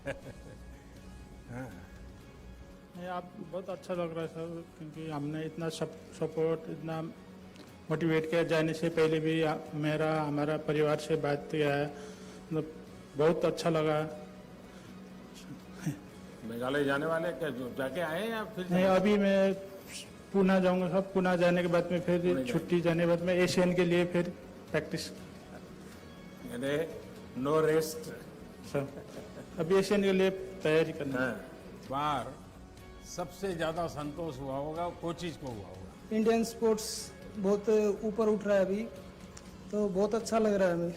हाँ। नहीं, आप बहुत अच्छा लग रहा है सर, क्योंकि हमने इतना सपोर्ट, इतना मोटिवेट किया। जाने से पहले भी हमारा परिवार से बात किया है, मतलब बहुत अच्छा लगा। मेघालय जाने वाले क्या, जो जाके आए हैं या फिर नहीं, अभी मैं पुणे जाऊंगा सर। पुणे जाने के बाद में फिर पुणे छुट्टी जाने के बाद में एशियन के लिए फिर प्रैक्टिस यानी नो रेस्ट। सर। अभी एशियन के लिए तैयारी करना है। बार सबसे ज्यादा संतोष हुआ होगा कोचिज को हुआ होगा। इंडियन स्पोर्ट्स बहुत ऊपर उठ रहा है अभी, तो बहुत अच्छा लग रहा है हमें।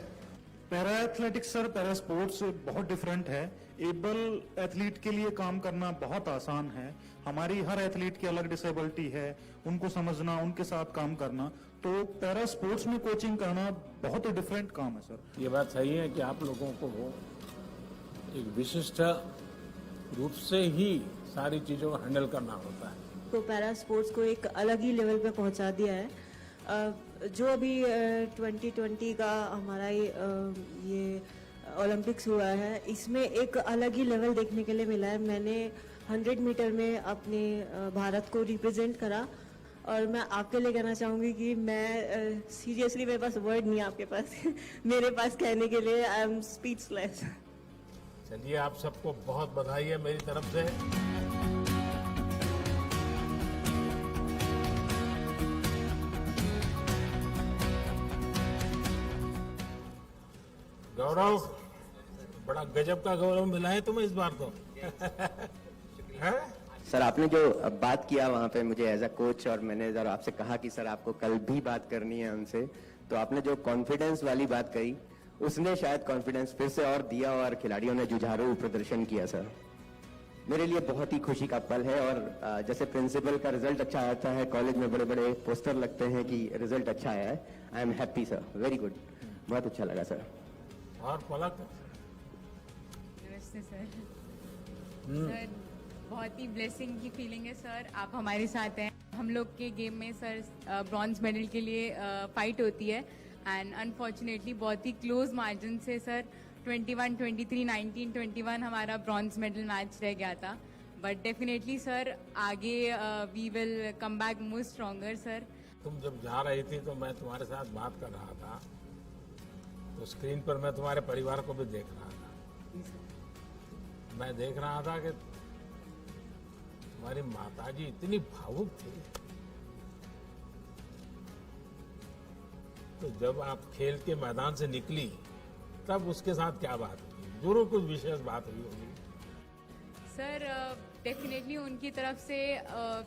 Para athletics sir, para sports बहुत डिफरेंट है। एबल एथलीट के लिए काम करना बहुत आसान है। हमारी हर एथलीट की अलग डिसेबिलिटी है, उनको समझना, उनके साथ काम करना। तो पैरा स्पोर्ट्स में कोचिंग करना बहुत ही डिफरेंट काम है सर। ये बात सही है कि आप लोगों को एक विशिष्ट रूप से ही सारी चीजों को हैंडल करना होता है। तो पैरा स्पोर्ट्स को एक अलग ही लेवल पे पहुंचा दिया है। जो अभी 2020 का हमारा ये ओलंपिक्स हुआ है, इसमें एक अलग ही लेवल देखने के लिए मिला है। मैंने 100 मीटर में अपने भारत को रिप्रेजेंट करा, और मैं आपके लिए कहना चाहूँगी कि मैं सीरियसली, मेरे पास वर्ड नहीं है आपके पास मेरे पास कहने के लिए। I am speechless. चलिए, आप सबको बहुत बधाई है मेरी तरफ से। गौरव, बड़ा गजब का गौरव मिला है तुम्हें इस बार तो। है? सर, आपने जो बात किया वहाँ पे मुझे एज अ कोच, और मैंने जब आपसे कहा कि सर आपको कल भी बात करनी है हमसे, तो आपने जो कॉन्फिडेंस वाली बात कही, उसने शायद कॉन्फिडेंस फिर से और दिया, और खिलाड़ियों ने जुझारू प्रदर्शन किया। सर, मेरे लिए बहुत ही खुशी का पल है। और जैसे प्रिंसिपल का रिजल्ट अच्छा आता है, कॉलेज में बड़े बड़े पोस्टर लगते हैं कि रिजल्ट अच्छा आया है। I am happy sir, very good, बहुत अच्छा लगा सर। और पलक? नमस्ते सर। सर, बहुत ही ब्लेसिंग की फीलिंग है सर, आप हमारे साथ हैं। हम लोग के गेम में सर ब्रॉन्ज मेडल के लिए फाइट होती है, एंड अनफॉर्चुनेटली बहुत ही क्लोज मार्जिन से सर 21-23, 19-21 हमारा ब्रॉन्ज मेडल मैच रह गया था। बट डेफिनेटली सर आगे we will come back more stronger sir. तुम जब जा रही थी तो मैं तुम्हारे साथ बात कर रहा था, तो स्क्रीन पर मैं तुम्हारे परिवार को भी देख रहा था। मैं देख रहा था कि तुम्हारी माताजी इतनी भावुक थी। तो जब आप खेल के मैदान से निकली, तब उसके साथ क्या बात हुई? जरूर कुछ विशेष बात हुई होगी। सर डेफिनेटली उनकी तरफ से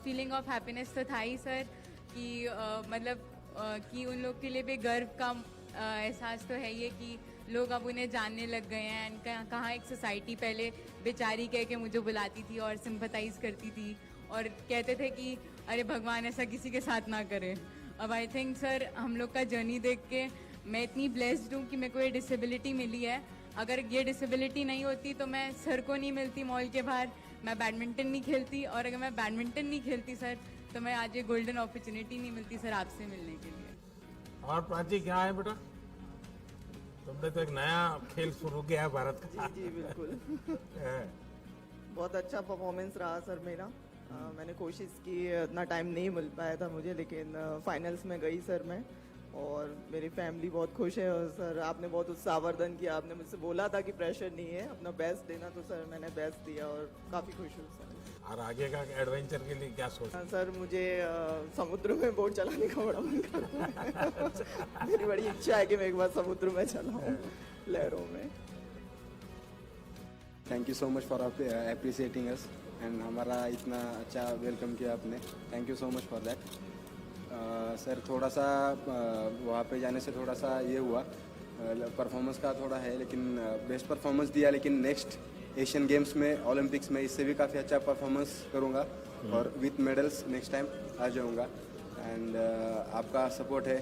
फीलिंग ऑफ हैप्पीनेस तो था ही सर, कि मतलब कि उन लोग के लिए भी गर्व का एहसास तो है ये कि लोग अब उन्हें जानने लग गए हैं। एंड कहाँ एक सोसाइटी पहले बेचारी कह के मुझे बुलाती थी और सिंपथाइज करती थी और कहते थे कि अरे भगवान ऐसा किसी के साथ ना करे। अब आई थिंक सर हम लोग का जर्नी देख के मैं इतनी ब्लेस्ड हूँ कि मेरे को ये डिसेबिलिटी मिली है। अगर ये डिसेबिलिटी नहीं होती तो मैं सर को नहीं मिलती मॉल के बाहर, मैं बैडमिंटन नहीं खेलती, और अगर मैं बैडमिंटन नहीं खेलती सर तो मैं आज ये गोल्डन अपॉर्चुनिटी नहीं मिलती सर आपसे मिलने के लिए। और प्राची, क्या है बेटा, तुमने तो एक नया खेल शुरू किया है भारत का। जी बिल्कुल। बहुत अच्छा परफॉर्मेंस रहा सर मेरा। मैंने कोशिश की, इतना टाइम नहीं मिल पाया था मुझे, लेकिन फाइनल्स में गई सर मैं, और मेरी फैमिली बहुत खुश है। और सर आपने बहुत उत्साहवर्धन किया, आपने मुझसे बोला था कि प्रेशर नहीं है, अपना बेस्ट देना, तो सर मैंने बेस्ट दिया और काफ़ी खुश हूँ सर। और आगे का एडवेंचर के लिए क्या सोचा? सर मुझे समुद्र में बोट चलाने का बड़ा मन करता है। मेरी बड़ी इच्छा है कि मैं एक बार समुद्र में चलाऊं, लहरों में। Thank you so much for appreciating us, and हमारा इतना अच्छा वेलकम किया आपने, thank you so much for that. Sir थोड़ा सा वहाँ पे जाने से थोड़ा सा ये हुआ, परफॉर्मेंस का थोड़ा है, लेकिन बेस्ट परफॉर्मेंस दिया, लेकिन नेक्स्ट एशियन गेम्स में, ओलंपिक्स में इससे भी काफ़ी अच्छा परफॉर्मेंस करूँगा और विथ मेडल्स नेक्स्ट टाइम आ जाऊँगा। एंड आपका सपोर्ट है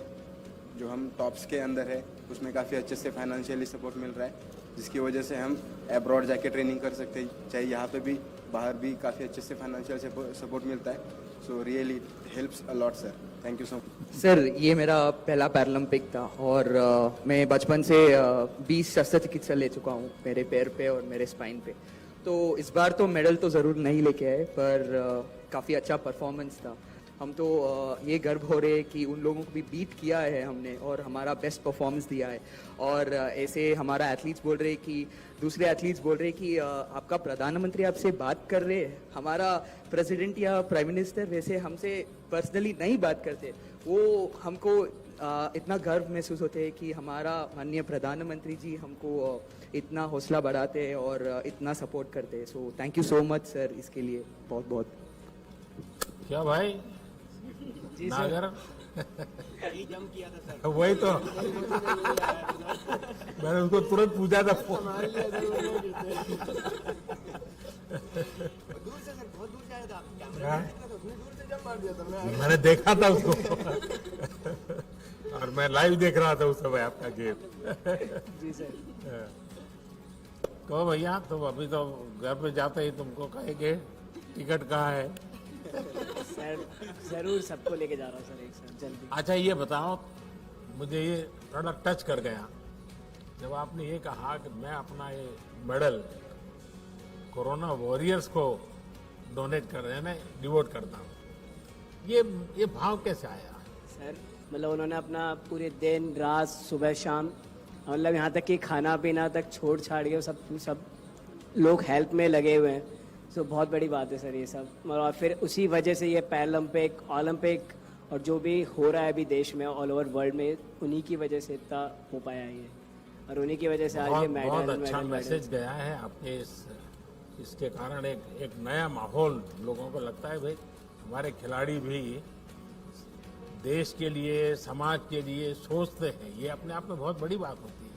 जो हम टॉप्स के अंदर है, उसमें काफ़ी अच्छे से फाइनेंशियली सपोर्ट मिल रहा है, जिसकी वजह से हम अब्रॉड जाके ट्रेनिंग कर सकते हैं, चाहे यहाँ पे भी बाहर भी काफ़ी अच्छे से फाइनेंशियल सपोर्ट मिलता है। So really helps a lot sir, thank you so much. Sir ये मेरा पहला पैरालंपिक था, और मैं बचपन से 20 शस्त्रचिकित्सा ले चुका हूँ मेरे पैर पे और मेरे स्पाइन पे, तो इस बार तो मेडल तो ज़रूर नहीं लेके आए, पर काफ़ी अच्छा परफॉर्मेंस था। हम तो ये गर्व हो रहे कि उन लोगों को भी बीट किया है हमने और हमारा बेस्ट परफॉर्मेंस दिया है। और ऐसे हमारा एथलीट्स बोल रहे कि दूसरे एथलीट्स बोल रहे कि आपका प्रधानमंत्री आपसे बात कर रहे हैं, हमारा प्रेसिडेंट या प्राइम मिनिस्टर वैसे हमसे पर्सनली नहीं बात करते। वो हमको इतना गर्व महसूस होते है कि हमारा माननीय प्रधानमंत्री जी हमको इतना हौसला बढ़ाते हैं और इतना सपोर्ट करते हैं। So thank you so much sir, इसके लिए बहुत बहुत। क्या भाई जी नागर जम किया था सर। वही तो मैंने उसको तुरंत पूछा था फोन। दूर से सर, बहुत दूर से आया था। हाँ? दूर से जम मार दिया था। मैंने देखा था उसको और मैं लाइव देख रहा था उस समय आपका गेम। जी सर। कहो भैया, तुम अभी तो घर पे जाते ही तुमको कहेंगे टिकट कहाँ है। सर जरूर सबको लेके जा रहा हूँ सर एक साथ जल्दी। अच्छा ये बताओ, मुझे ये थोड़ा टच कर गया जब आपने ये कहा कि मैं अपना ये मेडल कोरोना वॉरियर्स को डोनेट कर रहे हैं, डिवोट करता हूँ। ये भाव कैसे आया? सर मतलब उन्होंने अपना पूरे दिन रात सुबह शाम मतलब यहाँ तक कि खाना पीना तक छोड़ छाड़ के सब लोग हेल्प में लगे हुए हैं। सो बहुत बड़ी बात है सर ये सब। और फिर उसी वजह से ये पैरालंपिक, ओलंपिक और जो भी हो रहा है अभी देश में ऑल ओवर वर्ल्ड में, उन्हीं की वजह से इतना हो पाया है ये, और उन्हीं की वजह से आज ये बहुत मेडल अच्छा मैसेज गया है आपके इसके कारण एक नया माहौल लोगों को लगता है भाई हमारे खिलाड़ी भी देश के लिए, समाज के लिए सोचते हैं। ये अपने आप में बहुत बड़ी बात होती है।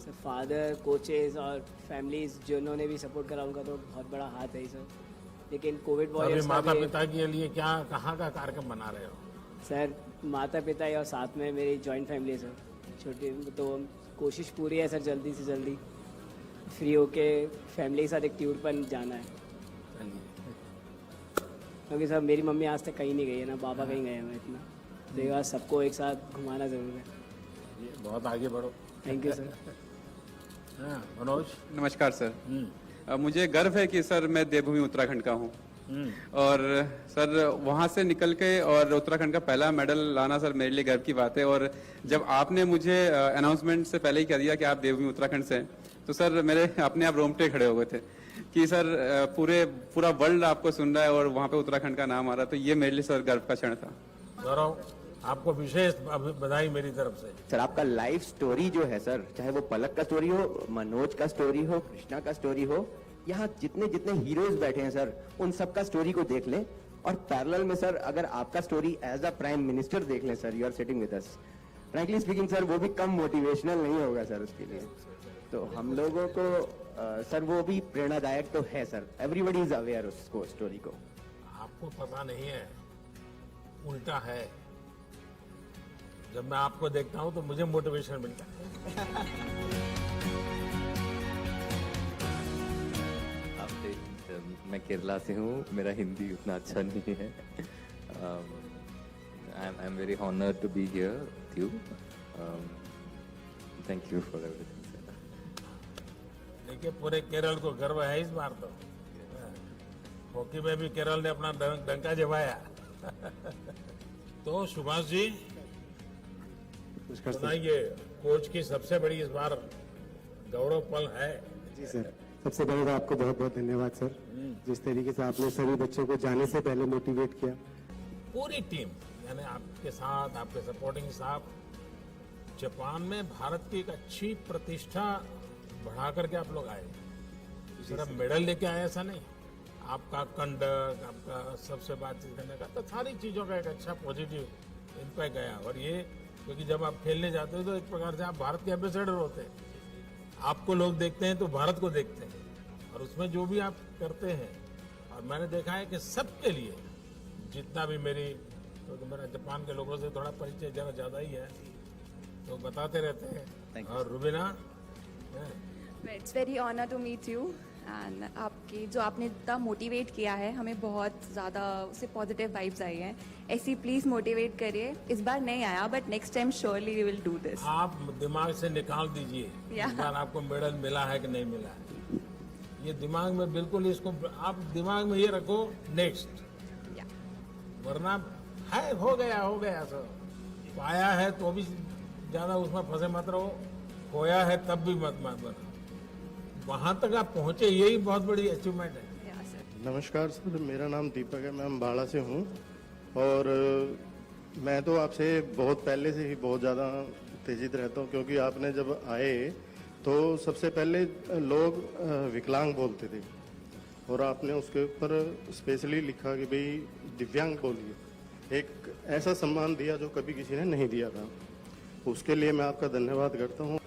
सर फादर, कोचेस और फैमिलीज जिन्होंने भी सपोर्ट करा उनका तो बहुत बड़ा हाथ है सर। लेकिन कोविड अभी वॉरियर्स माता पिता के लिए क्या, कहाँ का कार्यक्रम बना रहे हो? सर माता पिता और साथ में मेरी जॉइंट फैमिली है सर, छोटी, तो कोशिश पूरी है सर जल्दी से जल्दी फ्री होके फैमिली के साथ एक टूर पर जाना है। क्योंकि सर मेरी मम्मी आज तक कहीं नहीं गई है ना, पापा कहीं गए हैं इतना, तो ये बात सबको एक साथ घुमाना जरूर है। बहुत आगे बढ़ो। Thank you sir. हाँ, मनोज। नमस्कार सर। मुझे गर्व है कि सर मैं देवभूमि उत्तराखंड का हूँ और सर वहाँ से निकल के और उत्तराखंड का पहला मेडल लाना सर मेरे लिए गर्व की बात है। और जब आपने मुझे अनाउंसमेंट से पहले ही कह दिया कि आप देवभूमि उत्तराखंड से हैं, तो सर मेरे अपने आप रोंगटे खड़े हो गए थे कि सर पूरा वर्ल्ड आपको सुन रहा है और वहाँ पे उत्तराखंड का नाम आ रहा, तो ये मेरे लिए सर गर्व का क्षण था। गौरव, आपको विशेष बधाई मेरी तरफ से। सर आपका लाइफ स्टोरी जो है सर, चाहे वो पलक का स्टोरी हो, मनोज का स्टोरी हो, कृष्णा का स्टोरी हो, यहाँ जितने जितने हीरोज बैठे हैं सर, उन सबका स्टोरी को देख लें। और पैरेलल में सर अगर आपका story as a prime minister देख लें sir, you are sitting with us, frankly speaking sir वो भी कम मोटिवेशनल नहीं होगा सर उसके लिए। तो हम लोगों को सर वो भी प्रेरणादायक तो है सर, एवरीबडी इज अवेयर उसको, स्टोरी को। आपको पता नहीं है, उल्टा है। जब मैं आपको देखता हूं तो मुझे मोटिवेशन मिलता है। मैं केरला से हूँ, मेरा हिंदी उतना अच्छा नहीं है। I am very honoured to be here with you. Thank you for everything. देखिए पूरे केरल को गर्व है इस बार तो। हॉकी में भी केरल ने अपना डंका जमाया। तो सुभाष जी सुनाइए, कोच की सबसे बड़ी इस बार गौरव पल है। जी सर, सबसे पहले तो आपको बहुत बहुत धन्यवाद सर, जिस तरीके से आपने सभी बच्चों को जाने से पहले मोटिवेट किया। पूरी टीम यानी आपके साथ, आपके सपोर्टिंग स्टाफ, जापान में भारत की एक अच्छी प्रतिष्ठा बढ़ा करके आप लोग आए। सिर्फ मेडल लेके आए ऐसा नहीं, आपका कंडक्ट, आपका सबसे बातचीत करने का, तो सारी चीजों का एक अच्छा पॉजिटिव इन पे गया। और ये क्योंकि जब आप खेलने जाते हो तो एक प्रकार से आप भारत के एम्बेसडर होते हैं, आपको लोग देखते हैं तो भारत को देखते हैं, और उसमें जो भी आप करते हैं। और मैंने देखा है कि सबके लिए, जितना भी तो मेरा जापान के लोगों से थोड़ा परिचय जरा ज्यादा ही है, तो बताते रहते हैं। और Rubina, it's very honour to meet you and आपकी जो आपने इतना मोटिवेट किया है, हमें बहुत ज़्यादा उससे पॉजिटिव वाइब्स आई हैं। ऐसी प्लीज़ मोटिवेट करिए। इस बार नहीं आया but next time surely we will do this. आप दिमाग से निकाल दीजिए इस बार आपको मेडल मिला है कि नहीं मिला है। ये दिमाग में बिल्कुल इसको आप दिमाग में ये रखो नेक्स्ट, वरना है हो गया सब, पाया है तो भी ज्यादा उसमें फंसे मत रहो, खोया है तब भी मत बनो, वहां तक आप पहुंचे यही बहुत बड़ी अचीवमेंट है। नमस्कार सर, मेरा नाम दीपक है, मैं अम्बाड़ा से हूँ और मैं तो आपसे बहुत पहले से ही बहुत ज़्यादा उत्तेजित रहता हूँ, क्योंकि आपने जब आए तो सबसे पहले लोग विकलांग बोलते थे और आपने उसके ऊपर स्पेशली लिखा कि भाई दिव्यांग बोलिए, एक ऐसा सम्मान दिया जो कभी किसी ने नहीं दिया था, उसके लिए मैं आपका धन्यवाद करता हूँ।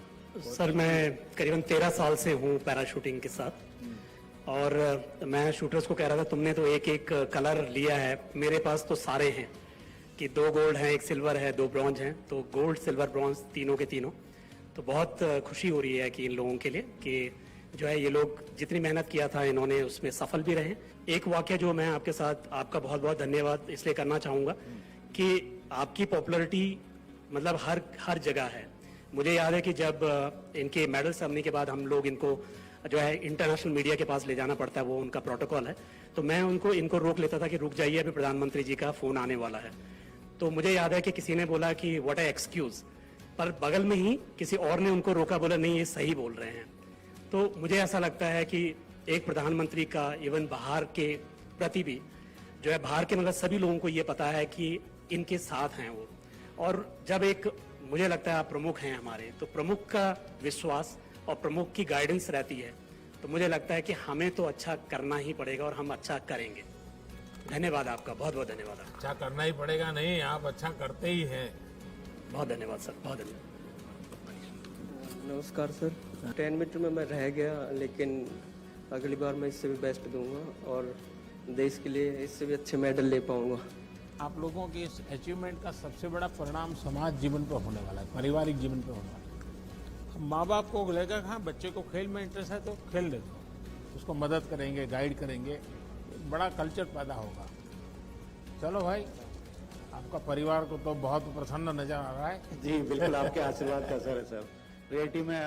सर मैं करीबन 13 साल से हूँ पैराशूटिंग के साथ और मैं शूटर्स को कह रहा था तुमने तो एक एक कलर लिया है, मेरे पास तो सारे हैं कि 2 गोल्ड हैं, 1 सिल्वर है, 2 ब्रॉन्ज हैं, तो गोल्ड सिल्वर ब्रॉन्ज तीनों के तीनों। तो बहुत खुशी हो रही है कि इन लोगों के लिए कि जो है ये लोग जितनी मेहनत किया था इन्होंने उसमें सफल भी रहे। एक वाक्य जो मैं आपके साथ आपका बहुत बहुत धन्यवाद इसलिए करना चाहूँगा कि आपकी पॉपुलरिटी मतलब हर जगह है। मुझे याद है कि जब इनके मेडल सेरेमनी के बाद हम लोग इनको जो है इंटरनेशनल मीडिया के पास ले जाना पड़ता है, वो उनका प्रोटोकॉल है, तो मैं इनको रोक लेता था कि रुक जाइए अभी प्रधानमंत्री जी का फोन आने वाला है। तो मुझे याद है कि किसी ने बोला कि व्हाट अ एक्सक्यूज, पर बगल में ही किसी और ने उनको रोका, बोला नहीं ये सही बोल रहे हैं। तो मुझे ऐसा लगता है कि एक प्रधानमंत्री का इवन बाहर के प्रति भी जो है बाहर के मतलब सभी लोगों को ये पता है कि इनके साथ हैं वो, और जब एक मुझे लगता है आप प्रमुख हैं हमारे, तो प्रमुख का विश्वास और प्रमुख की गाइडेंस रहती है, तो मुझे लगता है कि हमें तो अच्छा करना ही पड़ेगा और हम अच्छा करेंगे। धन्यवाद आपका, बहुत बहुत धन्यवाद। अच्छा करना ही पड़ेगा नहीं, आप अच्छा करते ही हैं। बहुत धन्यवाद सर, बहुत धन्यवाद। नमस्कार सर, 10 मिनट में मैं रह गया, लेकिन अगली बार मैं इससे भी बेस्ट दूंगा और देश के लिए इससे भी अच्छे मेडल ले पाऊंगा। आप लोगों की इस अचीवमेंट का सबसे बड़ा परिणाम समाज जीवन पर होने वाला है, पारिवारिक जीवन पर होने वाला है। माँ बाप को लेकर हाँ बच्चे को खेल में इंटरेस्ट है तो खेल दे दो, उसको मदद करेंगे, गाइड करेंगे, बड़ा कल्चर पैदा होगा। चलो भाई, आपका परिवार को तो बहुत प्रसन्न नजर आ रहा है। जी बिल्कुल, आपके आशीर्वाद का असर है सर। रियलिटी में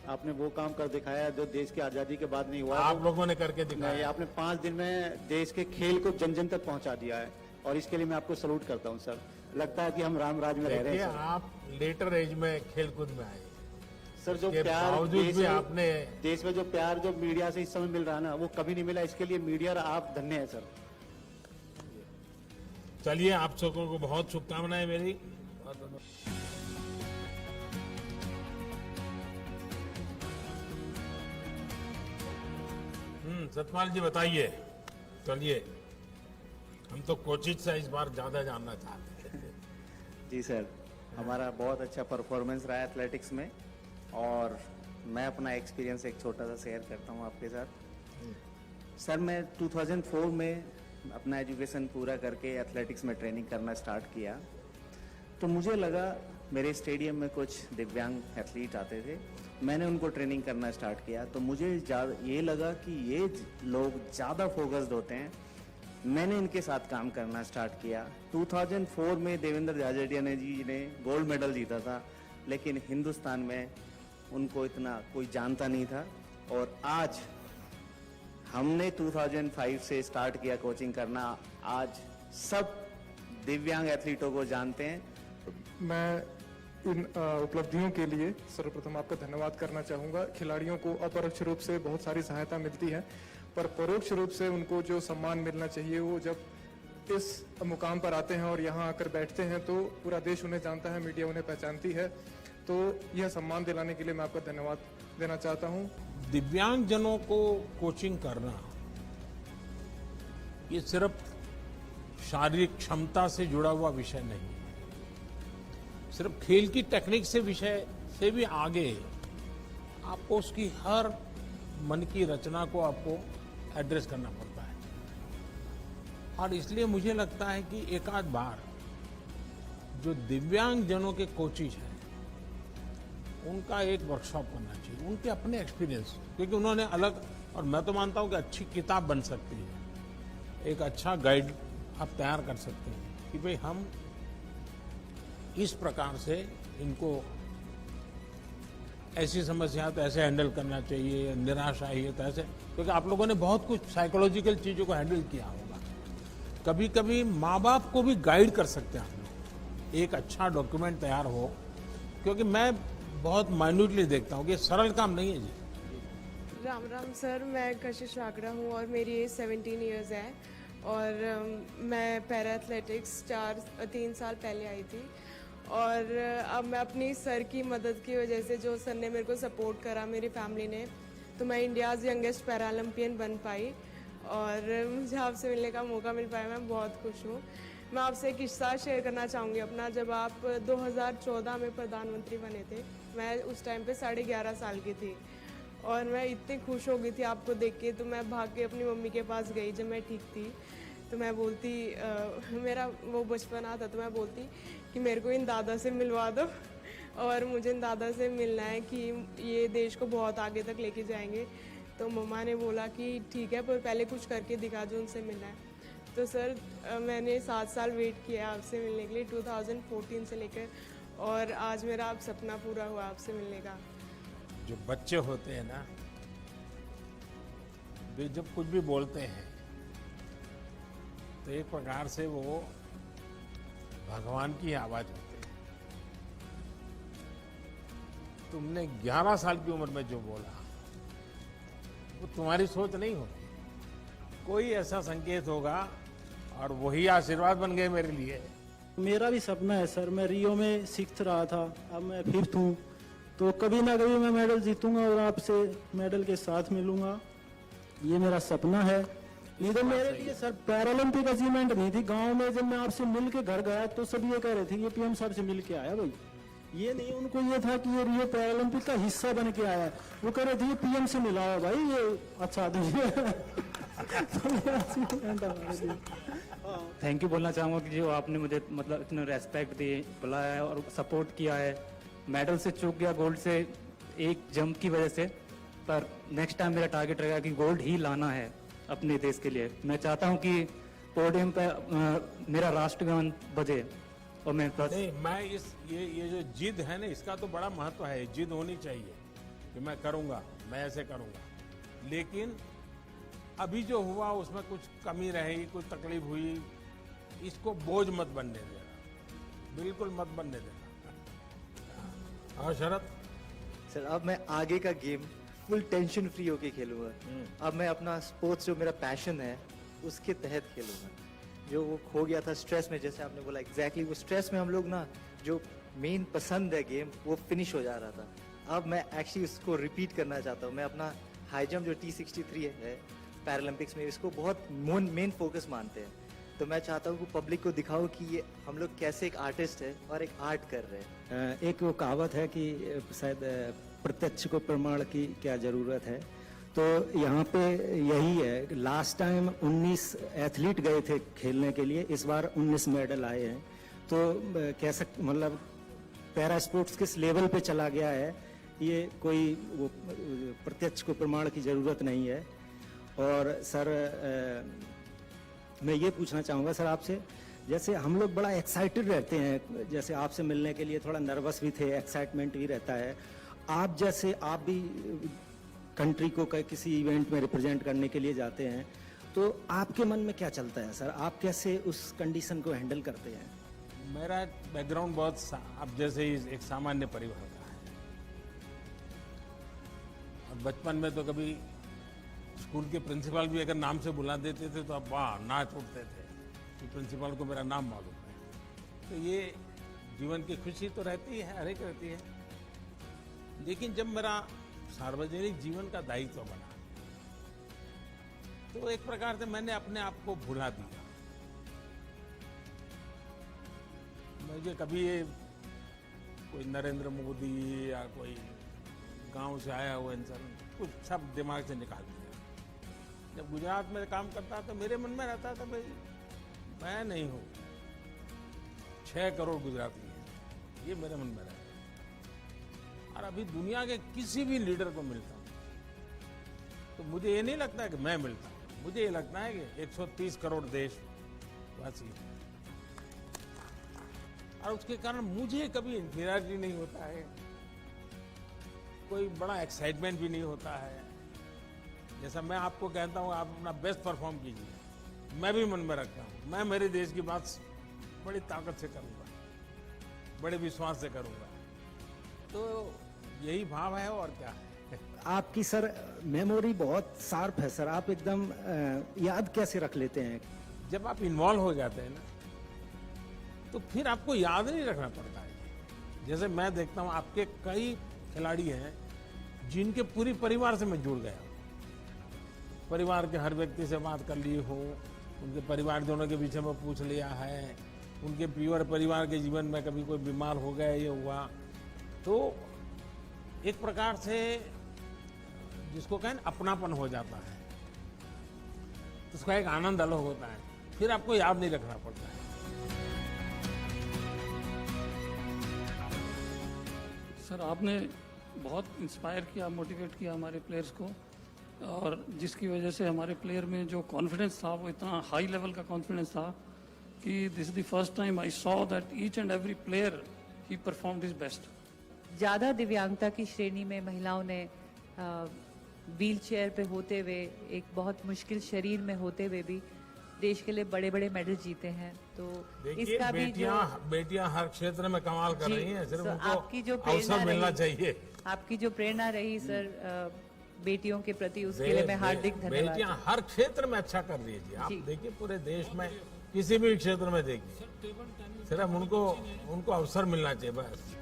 आपने वो काम कर दिखाया जो देश की आजादी के बाद नहीं हुआ। आप लोगों ने करके दिखाया। आपने 5 दिन में देश के खेल को जन जन तक पहुंचा दिया है और इसके लिए मैं आपको सलूट करता हूं सर। लगता है कि हम राम राज में रह रहे हैं। आप लेटर एज में खेलकूद में आए सर, जो प्यार देश में जो प्यार जो मीडिया से इस समय मिल रहा है ना, वो कभी नहीं मिला। इसके लिए मीडिया और आप धन्य है सर। चलिए, आप सबको को बहुत शुभकामनाएं मेरी। सतपाल जी बताइए। चलिए, हम तो कोचिज से इस बार ज्यादा जानना चाहते हैं। जी सर, हमारा बहुत अच्छा परफॉर्मेंस रहा है एथलेटिक्स में और मैं अपना एक्सपीरियंस एक छोटा सा शेयर करता हूँ आपके साथ। सर, मैं 2004 में अपना एजुकेशन पूरा करके एथलेटिक्स में ट्रेनिंग करना स्टार्ट किया, तो मुझे लगा मेरे स्टेडियम में कुछ दिव्यांग एथलीट आते थे, मैंने उनको ट्रेनिंग करना स्टार्ट किया, तो मुझे ये लगा कि ये लोग ज़्यादा फोकस्ड होते हैं। मैंने इनके साथ काम करना स्टार्ट किया। 2004 में देवेंद्र झाझड़िया जी ने गोल्ड मेडल जीता था, लेकिन हिंदुस्तान में उनको इतना कोई जानता नहीं था, और आज हमने 2005 से स्टार्ट किया कोचिंग करना, आज सब दिव्यांग एथलीटों को जानते हैं। मैं इन उपलब्धियों के लिए सर्वप्रथम आपका धन्यवाद करना चाहूँगा। खिलाड़ियों को अपरोक्ष रूप से बहुत सारी सहायता मिलती है, पर परोक्ष रूप से उनको जो सम्मान मिलना चाहिए वो जब इस मुकाम पर आते हैं और यहाँ आकर बैठते हैं तो पूरा देश उन्हें जानता है, मीडिया उन्हें पहचानती है, तो यह सम्मान दिलाने के लिए मैं आपका धन्यवाद देना चाहता हूँ। दिव्यांग जनों को कोचिंग करना ये सिर्फ शारीरिक क्षमता से जुड़ा हुआ विषय नहीं, सिर्फ खेल की टेक्निक से विषय से भी आगे आपको उसकी हर मन की रचना को आपको एड्रेस करना पड़ता है। और इसलिए मुझे लगता है कि एक आध बार जो दिव्यांग जनों के कोचिज हैं उनका एक वर्कशॉप करना चाहिए, उनके अपने एक्सपीरियंस, क्योंकि उन्होंने अलग, और मैं तो मानता हूं कि अच्छी किताब बन सकती है, एक अच्छा गाइड आप तैयार कर सकते हैं कि भाई हम इस प्रकार से इनको ऐसी समस्या तो ऐसे हैंडल करना चाहिए, निराशा आई है तो ऐसे, क्योंकि आप लोगों ने बहुत कुछ साइकोलॉजिकल चीज़ों को हैंडल किया होगा। कभी कभी माँ बाप को भी गाइड कर सकते हैं आप लोग, एक अच्छा डॉक्यूमेंट तैयार हो, क्योंकि मैं बहुत माइन्यूटली देखता हूँ कि ये सरल काम नहीं है जी। राम राम सर, मैं कशिश आगरा हूँ और मेरी एज 17 इयर्स है और मैं पैरा एथलेटिक्स 3 साल पहले आई थी और अब मैं अपनी सर की मदद की वजह से, जो सर ने मेरे को सपोर्ट करा, मेरी फैमिली ने, तो मैं इंडियाज़ यंगेस्ट पैरा ओलंपियन बन पाई और मुझे आपसे मिलने का मौका मिल पाया। मैं बहुत खुश हूँ। मैं आपसे एक किस्सा शेयर करना चाहूँगी अपना। जब आप 2014 में प्रधानमंत्री बने थे, मैं उस टाइम पे 11.5 साल की थी और मैं इतनी खुश हो गई थी आपको देख के, तो मैं भाग के अपनी मम्मी के पास गई जब मैं ठीक थी। तो मैं बोलती, मेरा वो बचपना था, तो मैं बोलती कि मेरे को इन दादा से मिलवा दो और मुझे इन दादा से मिलना है कि ये देश को बहुत आगे तक लेके जाएंगे। तो मम्मा ने बोला कि ठीक है, पर पहले कुछ करके दिखा जो, उनसे मिलना है। तो सर मैंने 7 साल वेट किया आपसे मिलने के लिए, 2014 से लेकर, और आज मेरा आप सपना पूरा हुआ आपसे मिलने का। जो बच्चे होते हैं ना, वे जब कुछ भी बोलते हैं तो एक प्रकार से वो भगवान की आवाज होती है। तुमने 11 साल की उम्र में जो बोला वो तुम्हारी सोच नहीं होगी, कोई ऐसा संकेत होगा और वही आशीर्वाद बन गए मेरे लिए। मेरा भी सपना है सर, मैं रियो में 6th रहा था, अब मैं 5th हूँ, तो कभी ना कभी मैं मेडल जीतूंगा और आपसे मेडल के साथ मिलूंगा, ये मेरा सपना है। ये तो मेरे लिए सर पैरालंपिक अचीवमेंट नहीं थी। गांव में जब मैं आपसे मिल के घर गया तो सब ये कह रहे थे ये पीएम साहब से मिल के आया भाई, ये नहीं, उनको ये था कि ये रियो पैरालंपिक का हिस्सा बन के आया। वो कह रहे थे ये पीएम से मिला हो भाई, ये अच्छा आदमी है। थैंक यू बोलना चाहूँगा कि जो आपने मुझे मतलब इतना रेस्पेक्ट दी, बुलाया और सपोर्ट किया है। मेडल से चूक गया, गोल्ड से एक जंप की वजह से, पर नेक्स्ट टाइम मेरा टारगेट रहेगा कि गोल्ड ही लाना है अपने देश के लिए। मैं चाहता हूँ कि पोडियम पे मेरा राष्ट्रगान बजे और मैं नहीं, मैं ये जो जिद है ना, इसका तो बड़ा महत्व है। जिद होनी चाहिए कि मैं करूँगा, मैं ऐसे करूँगा, लेकिन अभी जो हुआ उसमें कुछ कमी रही, कुछ तकलीफ हुई, इसको बोझ मत बनने देना, बिल्कुल मत बनने देना। हाँ शरद सर, अब मैं आगे का गेम फुल टेंशन फ्री होके खेलूंगा। अब मैं अपना स्पोर्ट्स जो मेरा पैशन है उसके तहत खेलूंगा। जो वो खो गया था स्ट्रेस में, जैसे आपने बोला एग्जैक्टली वो स्ट्रेस में हम लोग ना, जो मेन पसंद है गेम वो फिनिश हो जा रहा था। अब मैं एक्चुअली उसको रिपीट करना चाहता हूँ। मैं अपना हाई जंप जो T63 है पैरालंपिक्स में, इसको बहुत मेन फोकस मानते हैं। तो मैं चाहता हूँ कि पब्लिक को दिखाऊं कि ये हम लोग कैसे एक आर्टिस्ट है और एक आर्ट कर रहे हैं। एक वो कहावत है कि शायद प्रत्यक्ष को प्रमाण की क्या जरूरत है, तो यहाँ पे यही है। लास्ट टाइम 19 एथलीट गए थे खेलने के लिए, इस बार 19 मेडल आए हैं। तो कैसा मतलब पैरा स्पोर्ट्स किस लेवल पे चला गया है, ये कोई वो प्रत्यक्ष को प्रमाण की जरूरत नहीं है। और सर मैं ये पूछना चाहूँगा सर आपसे, जैसे हम लोग बड़ा एक्साइटेड रहते हैं, जैसे आपसे मिलने के लिए थोड़ा नर्वस भी थे, एक्साइटमेंट भी रहता है। आप जैसे आप भी कंट्री को किसी इवेंट में रिप्रेजेंट करने के लिए जाते हैं, तो आपके मन में क्या चलता है सर, आप कैसे उस कंडीशन को हैंडल करते हैं? मेरा बैकग्राउंड बहुत अब जैसे ही एक सामान्य परिवार का है। और बचपन में तो कभी स्कूल के प्रिंसिपल भी अगर नाम से बुला देते थे तो अब वाह नाच उठते थे कि प्रिंसिपल को मेरा नाम मालूम है। तो ये जीवन की खुशी तो रहती है, हर एक रहती है। लेकिन जब मेरा सार्वजनिक जीवन का दायित्व बना तो एक प्रकार से मैंने अपने आप को भुला दिया। मुझे कभी ये कोई नरेंद्र मोदी या कोई गांव से आया हुआ इंसान कुछ सब दिमाग से निकाल दिया। जब गुजरात में काम करता तो मेरे मन में रहता था भाई मैं नहीं हूँ, 6 करोड़ गुजराती हैं, ये मेरे मन में रहता। और अभी दुनिया के किसी भी लीडर को मिलता हूँ तो मुझे ये नहीं लगता कि मैं मिलता हूँ, मुझे ये लगता है कि 130 करोड़ देशवासी हैं और उसके कारण मुझे कभी इंफीरियरिटी नहीं होता है। कोई बड़ा एक्साइटमेंट भी नहीं होता है। जैसा मैं आपको कहता हूँ आप अपना बेस्ट परफॉर्म कीजिए, मैं भी मन में रखता हूँ, मैं मेरे देश की बात बड़ी ताकत से करूँगा, बड़े विश्वास से करूँगा। तो यही भाव है और क्या है। आपकी सर मेमोरी बहुत शार्प है सर, आप एकदम याद कैसे रख लेते हैं? जब आप इन्वॉल्व हो जाते हैं ना तो फिर आपको याद नहीं रखना पड़ता है। जैसे मैं देखता हूँ आपके कई खिलाड़ी हैं जिनके पूरी परिवार से मैं जुड़ गया हूँ, परिवार के हर व्यक्ति से बात कर ली हो, उनके परिवारजनों के विषय में पूछ लिया है, उनके प्योर परिवार के जीवन में कभी कोई बीमार हो गया ये हुआ, तो एक प्रकार से जिसको कहें अपनापन हो जाता है, तो उसका एक आनंद अलग होता है, फिर आपको याद नहीं रखना पड़ता है। सर आपने बहुत इंस्पायर किया, मोटिवेट किया हमारे प्लेयर्स को, और जिसकी वजह से हमारे प्लेयर में जो कॉन्फिडेंस था वो इतना हाई लेवल का कॉन्फिडेंस था कि this is the first time I saw that each and every player he performed his best. ज़्यादा दिव्यांगता की श्रेणी में महिलाओं ने व्हील चेयर पे होते हुए, एक बहुत मुश्किल शरीर में होते हुए भी देश के लिए बड़े बड़े मेडल जीते हैं। तो इसका भी बेटियां हर क्षेत्र में कमाल कर रही हैं, सिर्फ उनको आपकी जो अवसर मिलना चाहिए। आपकी जो प्रेरणा रही सर बेटियों के प्रति, उसके लिए मैं हार्दिक धन्यवाद। बेटियां हर क्षेत्र में अच्छा कर रही है जी। आप देखिए पूरे देश में किसी भी क्षेत्र में देखिए, सिर्फ उनको अवसर मिलना चाहिए बस।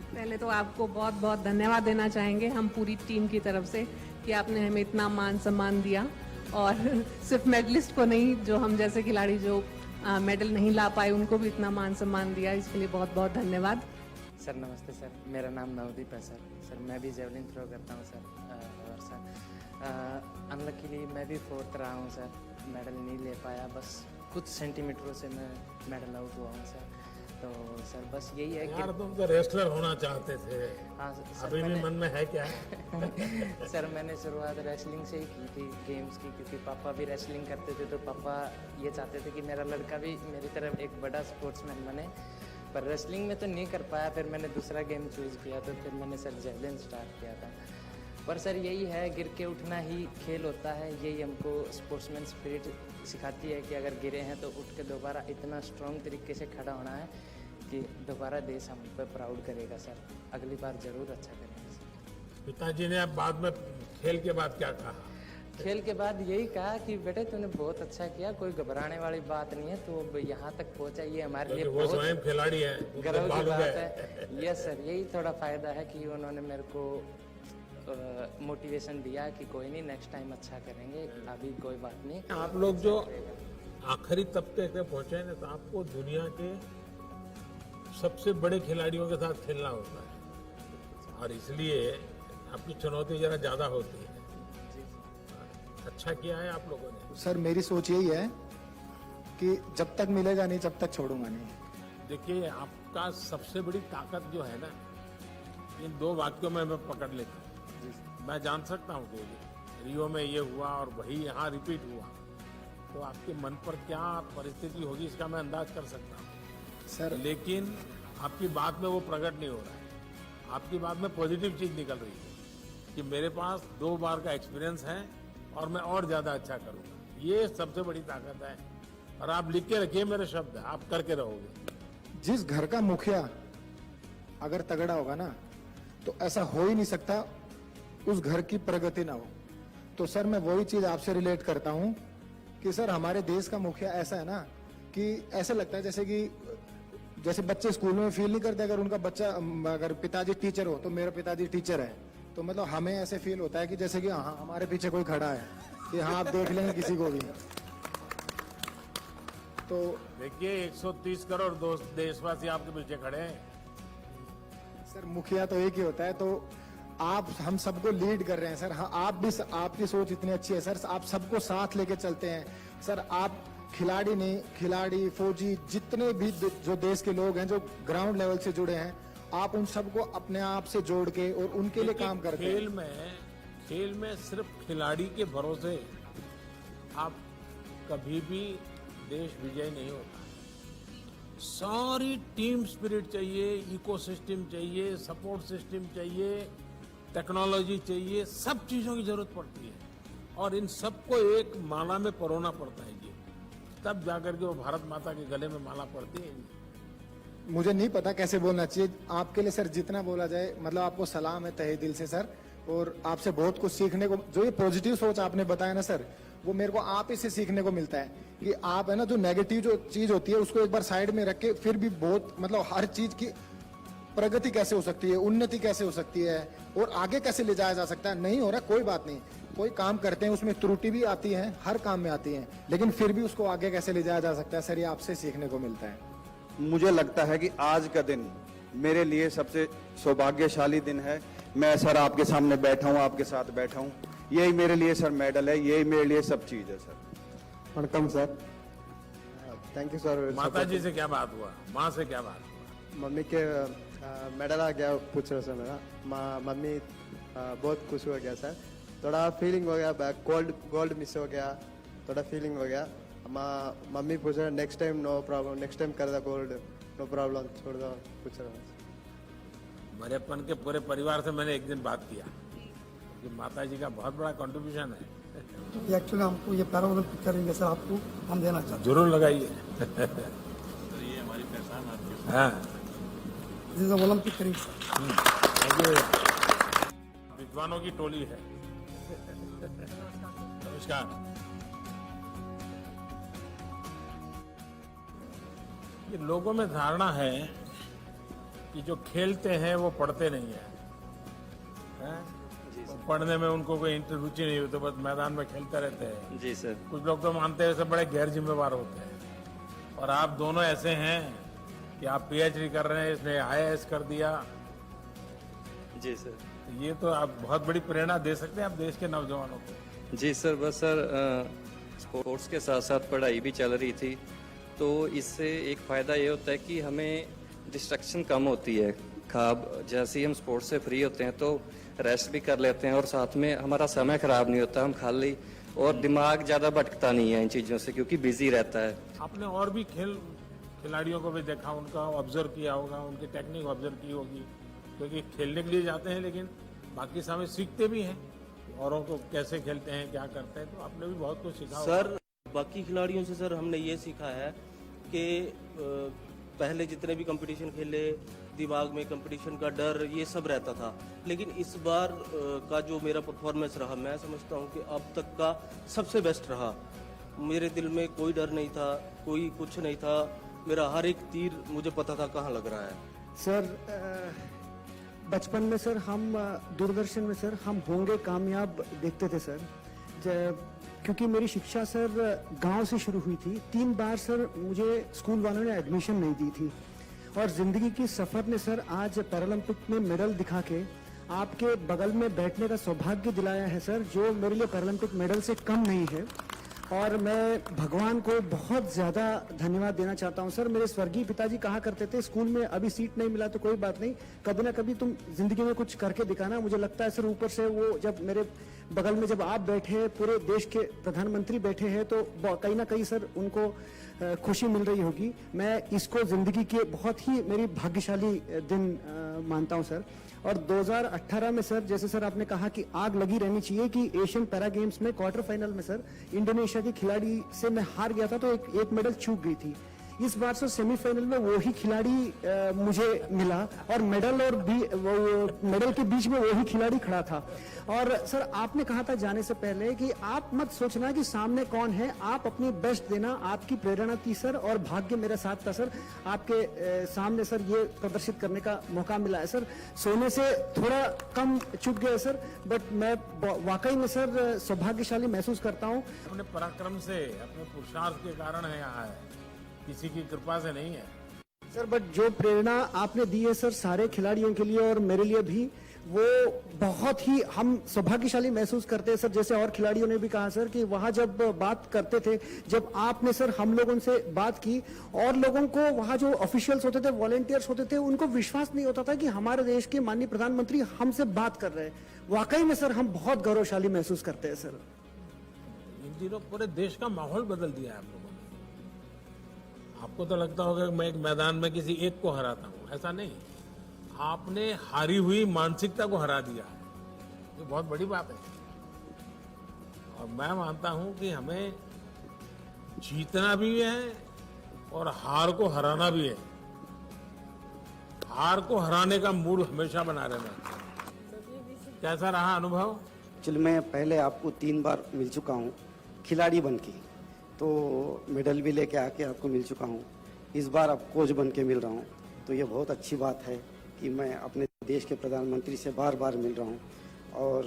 पहले तो आपको बहुत बहुत धन्यवाद देना चाहेंगे हम पूरी टीम की तरफ से कि आपने हमें इतना मान सम्मान दिया, और सिर्फ मेडलिस्ट को नहीं, जो हम जैसे खिलाड़ी जो मेडल नहीं ला पाए उनको भी इतना मान सम्मान दिया, इसके लिए बहुत बहुत धन्यवाद। सर नमस्ते सर, मेरा नाम नवदीप है सर। सर मैं भी जेवलिन थ्रो करता हूँ सर, और सर अनलकीली मैं भी 4th रहा हूँ सर, मेडल नहीं ले पाया, बस कुछ सेंटीमीटरों से मैं मेडल आउट हुआ हूँ सर। तो सर बस यही है यार तुम तो रेसलर होना चाहते थे। हाँ सर, अभी भी मन में है क्या? सर मैंने शुरुआत रेसलिंग से ही की थी, गेम्स की, क्योंकि पापा भी रेसलिंग करते थे, तो पापा ये चाहते थे कि मेरा लड़का भी मेरी तरफ एक बड़ा स्पोर्ट्समैन बने, पर रेसलिंग में तो नहीं कर पाया। फिर मैंने दूसरा गेम चूज़ किया, तो फिर मैंने सर जेवलिन स्टार्ट किया था। पर सर यही है, गिर के उठना ही खेल होता है, यही हमको स्पोर्ट्समैन स्पिरिट सिखाती है कि अगर गिरे हैं तो उठ के दोबारा इतना स्ट्रॉन्ग तरीके से खड़ा होना है कि दोबारा देश हम पे प्राउड करेगा सर, अगली बार जरूर अच्छा करेंगे सर। पिताजी ने अब बाद में खेल के बाद क्या कहा? खेल के बाद यही कहा कि बेटे तूने बहुत अच्छा किया, कोई घबराने वाली बात नहीं है, तो अब यहाँ तक पहुँचा, ये हमारे लिए वो स्वयं खिलाड़ी है, गर्व की बात है। यस सर, यही थोड़ा फायदा है कि उन्होंने मेरे को मोटिवेशन दिया कि कोई नहीं, नेक्स्ट टाइम अच्छा करेंगे, अभी कोई बात नहीं। आप लोग जो आखिरी तबके पे पहुंचे ना, तो आपको दुनिया के सबसे बड़े खिलाड़ियों के साथ खेलना होता है, और इसलिए आपकी चुनौती जरा ज्यादा होती है। अच्छा किया है आप लोगों ने। सर मेरी सोच यही है कि जब तक मिलेगा नहीं तब तक छोड़ूंगा नहीं। देखिए आपका सबसे बड़ी ताकत जो है ना, इन 2 वाक्यों में मैं पकड़ लेता हूँ। मैं जान सकता हूँ कि रियो में ये हुआ और वही यहाँ रिपीट हुआ, तो आपके मन पर क्या परिस्थिति होगी इसका मैं अंदाज कर सकता हूँ सर। लेकिन आपकी बात में वो प्रकट नहीं हो रहा है, आपकी बात में पॉजिटिव चीज निकल रही है कि मेरे पास 2 बार का एक्सपीरियंस है और मैं और ज्यादा अच्छा करूँगा। ये सबसे बड़ी ताकत है, और आप लिख के रखिए मेरे शब्द, आप करके रहोगे। जिस घर का मुखिया अगर तगड़ा होगा ना, तो ऐसा हो ही नहीं सकता उस घर की प्रगति ना हो। तो सर मैं वही चीज आपसे रिलेट करता हूँ कि सर हमारे देश का मुखिया ऐसा है ना कि ऐसा लगता है जैसे बच्चे स्कूल में फील नहीं करते, अगर उनका बच्चा, अगर पिताजी टीचर हो तो मेरा पिताजी टीचर है, तो मतलब हमें ऐसे फील होता है कि जैसे कि हाँ हमारे पीछे कोई खड़ा है, कि हाँ आप देख लेंगे किसी को भी। तो देखिए 130 करोड़ देशवासी आपके पीछे खड़े हैं। सर मुखिया तो एक ही होता है, तो आप हम सबको लीड कर रहे हैं सर। हाँ आप भी, आपकी सोच इतनी अच्छी है सर, आप सबको साथ लेके चलते हैं सर। आप खिलाड़ी नहीं, खिलाड़ी, फौजी, जितने भी जो देश के लोग हैं जो ग्राउंड लेवल से जुड़े हैं, आप उन सबको अपने आप से जोड़ के और उनके लिए काम करते हैं। खेल में सिर्फ खिलाड़ी के भरोसे आप कभी भी देश विजय नहीं होता। सारी टीम स्पिरिट चाहिए, इकोसिस्टम चाहिए, सपोर्ट सिस्टम चाहिए, टेक्नोलॉजी चाहिए, सब चीजों की जरूरत पड़ती है और इन सबको एक माला में परोना पड़ता है जी, तब जाकर के वो भारत माता के गले में माला पड़ती है। मुझे नहीं पता कैसे बोलना चाहिए आपके लिए सर, जितना बोला जाए मतलब आपको सलाम है तहे दिल से सर, और आपसे बहुत कुछ सीखने को, जो ये पॉजिटिव सोच आपने बताया ना सर, वो मेरे को आप ही से सीखने को मिलता है कि आप है ना जो नेगेटिव जो चीज होती है उसको एक बार साइड में रख के फिर भी बहुत मतलब हर चीज की प्रगति कैसे हो सकती है, उन्नति कैसे हो सकती है और आगे कैसे ले जाया जा सकता है। नहीं हो रहा कोई बात नहीं, कोई काम करते हैं उसमें त्रुटि भी आती है, हर काम में आती है, लेकिन फिर भी उसको आगे कैसे ले जाया जा सकता है सर, ये आपसे सीखने को मिलता है। मुझे लगता है कि आज का दिन मेरे लिए सबसे सौभाग्यशाली दिन है। मैं सर आपके सामने बैठा हूँ, आपके साथ बैठा हूँ, यही मेरे लिए सर मेडल है, यही मेरे लिए सब चीज है sir. वणकम sir, thank you sir. माता जी से क्या बात हुआ, माँ से क्या बात हुआ? मम्मी के मेडल आ गया पूछ रहे सर मेरा, मम्मी बहुत खुश हो गया सर, थोड़ा फीलिंग हो गया, गोल्ड मिस हो गया, थोड़ा फीलिंग हो गया। मम्मी पूछ रहे next time no problem, next time कर दो गोल्ड, नो प्रॉब्लम, छोड़ दो, पूछ रहे। बड़ेपन के पूरे परिवार से मैंने एक दिन बात किया कि माता जी का बहुत बड़ा कंट्रीब्यूशन है। एक्चुअली हमको ये पैरा ओलंपिक करेंगे सर, आपको हम देना चाहते हैं। जरूर लगाइए। ये हमारी पहचान आपके हाँ, ओलंपिक करेंगे। विद्वानों की टोली है। नमस्कार। ये लोगों में धारणा है कि जो खेलते हैं वो पढ़ते नहीं है, पढ़ने में उनको कोई रुचि नहीं होती, बस मैदान में खेलते रहते हैं। जी सर। कुछ लोग तो मानते हैं सब बड़े गैर जिम्मेवार होते हैं, और आप दोनों ऐसे हैं कि आप पीएचडी कर रहे हैं, इसने आईएएस कर दिया। जी सर। ये तो आप बहुत बड़ी प्रेरणा दे सकते हैं आप देश के नौजवानों को। जी सर, बस सर स्पोर्ट्स के साथ साथ पढ़ाई भी चल रही थी, तो इससे एक फ़ायदा ये होता है कि हमें डिस्ट्रक्शन कम होती है। जैसे ही हम स्पोर्ट्स से फ्री होते हैं तो रेस्ट भी कर लेते हैं और साथ में हमारा समय खराब नहीं होता, हम खाली और दिमाग ज़्यादा भटकता नहीं है इन चीज़ों से, क्योंकि बिजी रहता है। आपने और भी खिलाड़ियों को भी देखा, उनका ऑब्जर्व किया होगा, उनकी टेक्निक ऑब्जर्व की होगी, क्योंकि खेलने के लिए जाते हैं लेकिन बाकी समय सीखते भी हैं, औरों को कैसे खेलते हैं, क्या करते हैं, तो आपने भी बहुत कुछ सीखा सर। बाकी खिलाड़ियों से सर हमने ये सीखा है कि पहले जितने भी कंपटीशन खेले दिमाग में कंपटीशन का डर ये सब रहता था, लेकिन इस बार का जो मेरा परफॉर्मेंस रहा, मैं समझता हूँ कि अब तक का सबसे बेस्ट रहा। मेरे दिल में कोई डर नहीं था, कोई कुछ नहीं था, मेरा हर एक तीर मुझे पता था कहाँ लग रहा है। सर बचपन में सर हम दूरदर्शन में सर हम होंगे कामयाब देखते थे सर, क्योंकि मेरी शिक्षा सर गांव से शुरू हुई थी। 3 बार सर मुझे स्कूल वालों ने एडमिशन नहीं दी थी, और जिंदगी की सफर ने सर आज पैरालंपिक में मेडल दिखा के आपके बगल में बैठने का सौभाग्य दिलाया है सर, जो मेरे लिए पैरालंपिक मेडल से कम नहीं है। और मैं भगवान को बहुत ज़्यादा धन्यवाद देना चाहता हूँ सर। मेरे स्वर्गीय पिताजी कहा करते थे, स्कूल में अभी सीट नहीं मिला तो कोई बात नहीं, कभी ना कभी तुम जिंदगी में कुछ करके दिखाना। मुझे लगता है सर ऊपर से वो जब मेरे बगल में जब आप बैठे, पूरे देश के प्रधानमंत्री बैठे हैं, तो कहीं ना कहीं सर उनको खुशी मिल रही होगी। मैं इसको जिंदगी के बहुत ही मेरी भाग्यशाली दिन मानता हूँ सर। और 2018 में सर, जैसे सर आपने कहा कि आग लगी रहनी चाहिए कि एशियन पैरा गेम्स में क्वार्टर फाइनल में सर इंडोनेशिया के खिलाड़ी से मैं हार गया था, तो एक मेडल चूक गई थी। इस बार सर सेमीफाइनल में वही खिलाड़ी मुझे मिला, और मेडल के बीच में वही खिलाड़ी खड़ा था। और सर आपने कहा था जाने से पहले कि आप मत सोचना कि सामने कौन है, आप अपनी बेस्ट देना, आपकी प्रेरणा थी सर, और भाग्य मेरे साथ था सर। आपके सामने सर ये प्रदर्शित करने का मौका मिला है सर। सोने से थोड़ा कम चुक गया सर, बट मैं वाकई में सर सौभाग्यशाली महसूस करता हूँ। अपने पराक्रम से, अपने पुरुषार्थ के कारण है यहाँ है, किसी की कृपा से नहीं है सर। बट जो प्रेरणा आपने दी है सर सारे खिलाड़ियों के लिए और मेरे लिए भी, वो बहुत ही हम सौभाग्यशाली महसूस करते हैं सर। जैसे और खिलाड़ियों ने भी कहा सर कि वहां जब बात करते थे, जब आपने सर हम लोगों से बात की, और लोगों को वहां जो ऑफिशियल्स होते थे, वॉलंटियर्स होते थे, उनको विश्वास नहीं होता था कि हमारे देश के माननीय प्रधानमंत्री हमसे बात कर रहे हैं। वाकई में सर हम बहुत गौरवशाली महसूस करते हैं सर। इन दिनों पूरे देश का माहौल बदल दिया है आप लोगों ने। आपको तो लगता होगा कि मैं एक मैदान में किसी एक को हराता हूं, ऐसा नहीं। आपने हारी हुई मानसिकता को हरा दिया, ये बहुत बड़ी बात है। और मैं मानता हूं कि हमें जीतना भी है और हार को हराना भी है। हार को हराने का मूड हमेशा बना रहना। कैसा रहा अनुभव? चल, मैं पहले आपको 3 बार मिल चुका हूँ खिलाड़ी बन के, तो मेडल भी लेके आके आपको मिल चुका हूँ। इस बार अब कोच बन के मिल रहा हूँ, तो ये बहुत अच्छी बात है कि मैं अपने देश के प्रधानमंत्री से बार बार मिल रहा हूँ। और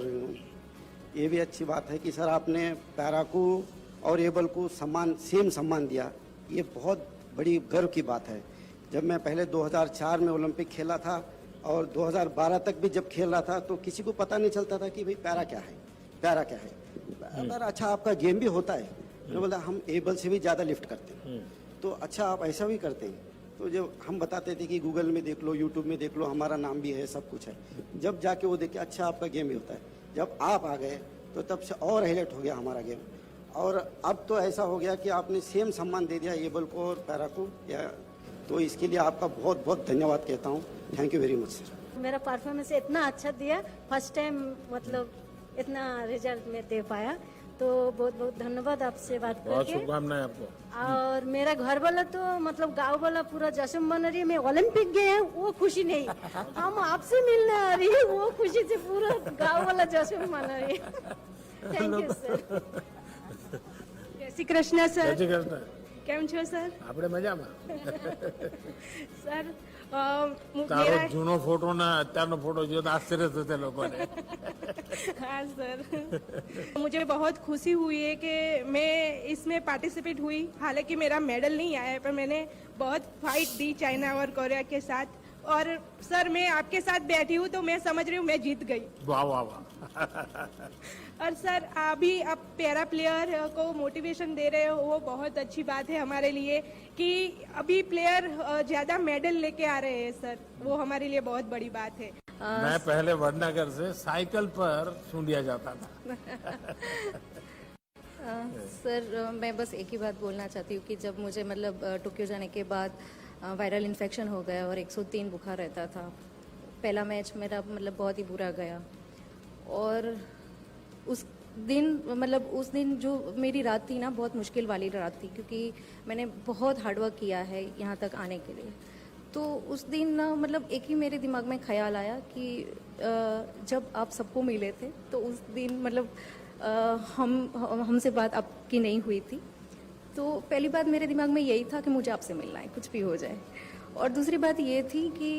ये भी अच्छी बात है कि सर आपने पैरा को और एबल को सेम सम्मान दिया, ये बहुत बड़ी गर्व की बात है। जब मैं पहले 2004 में ओलंपिक खेला था और 2012 तक भी जब खेल रहा था, तो किसी को पता नहीं चलता था कि भाई पैरा क्या है, पैरा क्या है। अगर अच्छा आपका गेम भी होता है, तो बोला हम एबल से भी ज़्यादा लिफ्ट करते हैं, तो अच्छा आप ऐसा भी करते हैं। तो जब हम बताते थे कि गूगल में देख लो, यूट्यूब में देख लो, हमारा नाम भी है, सब कुछ है, जब जाके वो देखे अच्छा आपका गेम भी होता है। जब आप आ गए तो तब से और हाईलाइट हो गया हमारा गेम। और अब तो ऐसा हो गया कि आपने सेम सम्मान दे दिया एबल को और पैरा को, तो इसके लिए आपका बहुत बहुत धन्यवाद कहता हूँ। Thank you very much sir. मेरा परफॉर्मेंस इतना अच्छा दिया, फर्स्ट टाइम मतलब इतना रिजल्ट में दे पाया, तो बहुत बहुत धन्यवाद आपसे बात करके। बहुत शुभकामनाएं आपको। और मेरा घर वाला तो मतलब गांव वाला पूरा जश्न मना रही है। मैं ओलंपिक गए हैं वो खुशी नहीं, हम आपसे मिलने आ रही है वो खुशी से पूरा गांव वाला जश्न मना रही है। Thank you sir. जय श्री कृष्ण सर। जय श्री कृष्ण। કેમ છો સર? આપણે મજામાં। સર તારો જૂનો ફોટો ના અત્યારનો ફોટો જો તો આશ્ચર્ય થશે લોકોને। हाँ सर, मुझे बहुत खुशी हुई है कि मैं इसमें पार्टिसिपेट हुई। हालांकि मेरा मेडल नहीं आया, पर मैंने बहुत फाइट दी चाइना और कोरिया के साथ। और सर मैं आपके साथ बैठी हूँ तो मैं समझ रही हूँ मैं जीत गई। वाह वाह वाह। और सर अभी आप पैरा प्लेयर को मोटिवेशन दे रहे हो, वो बहुत अच्छी बात है हमारे लिए कि अभी प्लेयर ज्यादा मेडल लेके आ रहे हैं सर, वो हमारे लिए बहुत बड़ी बात है। मैं पहले वडनगर से साइकिल पर सूंढिया जाता था। सर मैं बस एक ही बात बोलना चाहती हूँ कि जब मुझे मतलब टोक्यो जाने के बाद वायरल इन्फेक्शन हो गया और 103 बुखार रहता था। पहला मैच मेरा मतलब बहुत ही बुरा गया और उस दिन जो मेरी रात थी ना, बहुत मुश्किल वाली रात थी, क्योंकि मैंने बहुत हार्डवर्क किया है यहाँ तक आने के लिए। तो उस दिन ना मतलब एक ही मेरे दिमाग में ख्याल आया कि जब आप सबको मिले थे तो उस दिन मतलब हमसे बात आपकी नहीं हुई थी। तो पहली बात मेरे दिमाग में यही था कि मुझे आपसे मिलना है, कुछ भी हो जाए। और दूसरी बात ये थी कि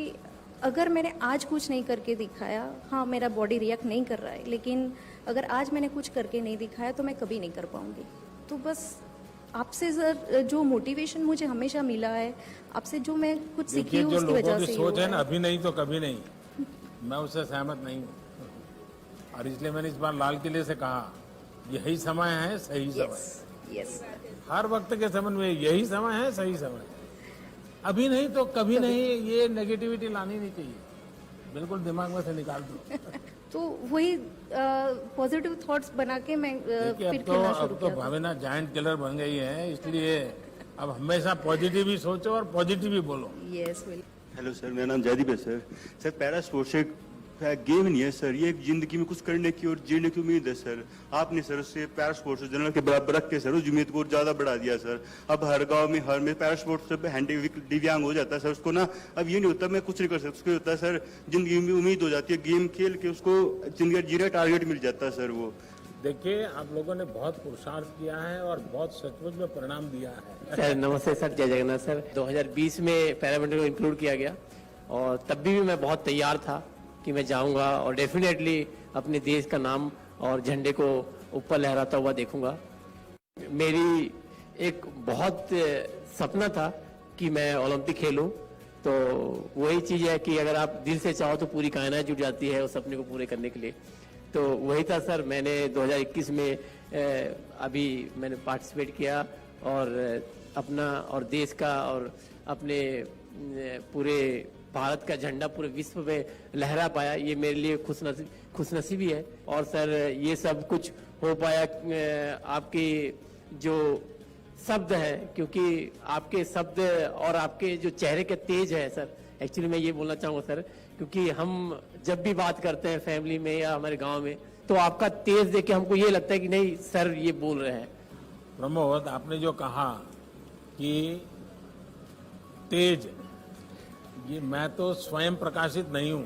अगर मैंने आज कुछ नहीं करके दिखाया, हाँ मेरा बॉडी रिएक्ट नहीं कर रहा है, लेकिन अगर आज मैंने कुछ करके नहीं दिखाया तो मैं कभी नहीं कर पाऊंगी। तो बस आपसे सर जो मोटिवेशन मुझे हमेशा मिला है, आपसे जो मैं कुछ सीखी हूँ उसकी वजह से सोच है ना, अभी नहीं तो कभी नहीं, मैं उससे सहमत नहीं हूँ। और इसलिए मैंने इस बार लाल किले से कहा यही समय है, सही समय। यस हर वक्त के संबंध में यही समय है, सही समय। अभी नहीं तो कभी नहीं, ये नेगेटिविटी लानी नहीं चाहिए, बिल्कुल दिमाग में से निकाल दो। तो वही पॉजिटिव थॉट्स बना के मैं फिर खेलना शुरू किया। अब तो भावना जायंट किलर बन गई है, इसलिए अब हमेशा पॉजिटिव ही सोचो और पॉजिटिव ही बोलो। यस हेलो सर, मेरा नाम जयदीप है सर। सर पैरा स्पोर्ट्स एक गेम नहीं है सर, ये एक जिंदगी में कुछ करने की और जीने की उम्मीद है सर। आपने सर उससे पैरा स्पोर्ट्स जनरल के बराबर रख के सर उस उम्मीद को ज्यादा बढ़ा दिया सर। अब हर गांव में हर में पैरा स्पोर्ट्स से दिव्यांग हो जाता है सर, उसको ना अब ये नहीं होता मैं कुछ नहीं कर सकता, उसको होता है सर जिंदगी में उम्मीद हो जाती है, गेम खेल के उसको जिंदगी जीने टारगेट मिल जाता है सर। वो देखिए आप लोगों ने बहुत पुरुषार्थ किया है और बहुत सचमुच में परिणाम दिया है। सर नमस्ते सर, जय जगन्नाथ सर। 2020 में पैरामिलिट्री को इंक्लूड किया गया और तब भी मैं बहुत तैयार था कि मैं जाऊंगा और डेफिनेटली अपने देश का नाम और झंडे को ऊपर लहराता हुआ देखूंगा। मेरी एक बहुत सपना था कि मैं ओलंपिक खेलूं, तो वही चीज़ है कि अगर आप दिल से चाहो तो पूरी कायनात जुट जाती है उस सपने को पूरे करने के लिए। तो वही था सर, मैंने 2021 में अभी मैंने पार्टिसिपेट किया और अपना और देश का और अपने पूरे भारत का झंडा पूरे विश्व में लहरा पाया, ये मेरे लिए खुशनसीबी है। और सर ये सब कुछ हो पाया आपकी जो शब्द है, क्योंकि आपके शब्द और आपके जो चेहरे के तेज है सर, एक्चुअली मैं ये बोलना चाहूँगा सर, क्योंकि हम जब भी बात करते हैं फैमिली में या हमारे गांव में, तो आपका तेज देख के हमको ये लगता है कि नहीं सर ये बोल रहे हैं। प्रमोद, आपने जो कहा कि तेज, ये मैं तो स्वयं प्रकाशित नहीं हूं,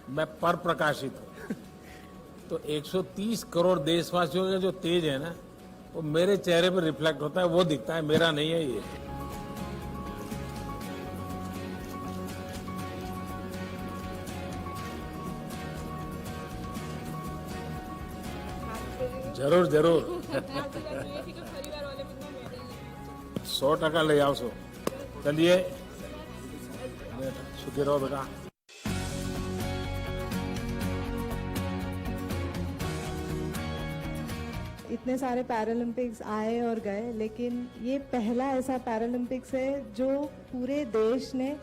मैं पर प्रकाशित हूं। तो 130 करोड़ देशवासियों का जो तेज है ना, वो मेरे चेहरे पर रिफ्लेक्ट होता है, वो दिखता है, मेरा नहीं है ये। जरूर जरूर 100% ले आओ सो। चलिए, सुखी रहो बेटा। इतने सारे पैरालंपिक्स आए और गए, लेकिन ये पहला ऐसा पैरालंपिक्स है जो पूरे देश ने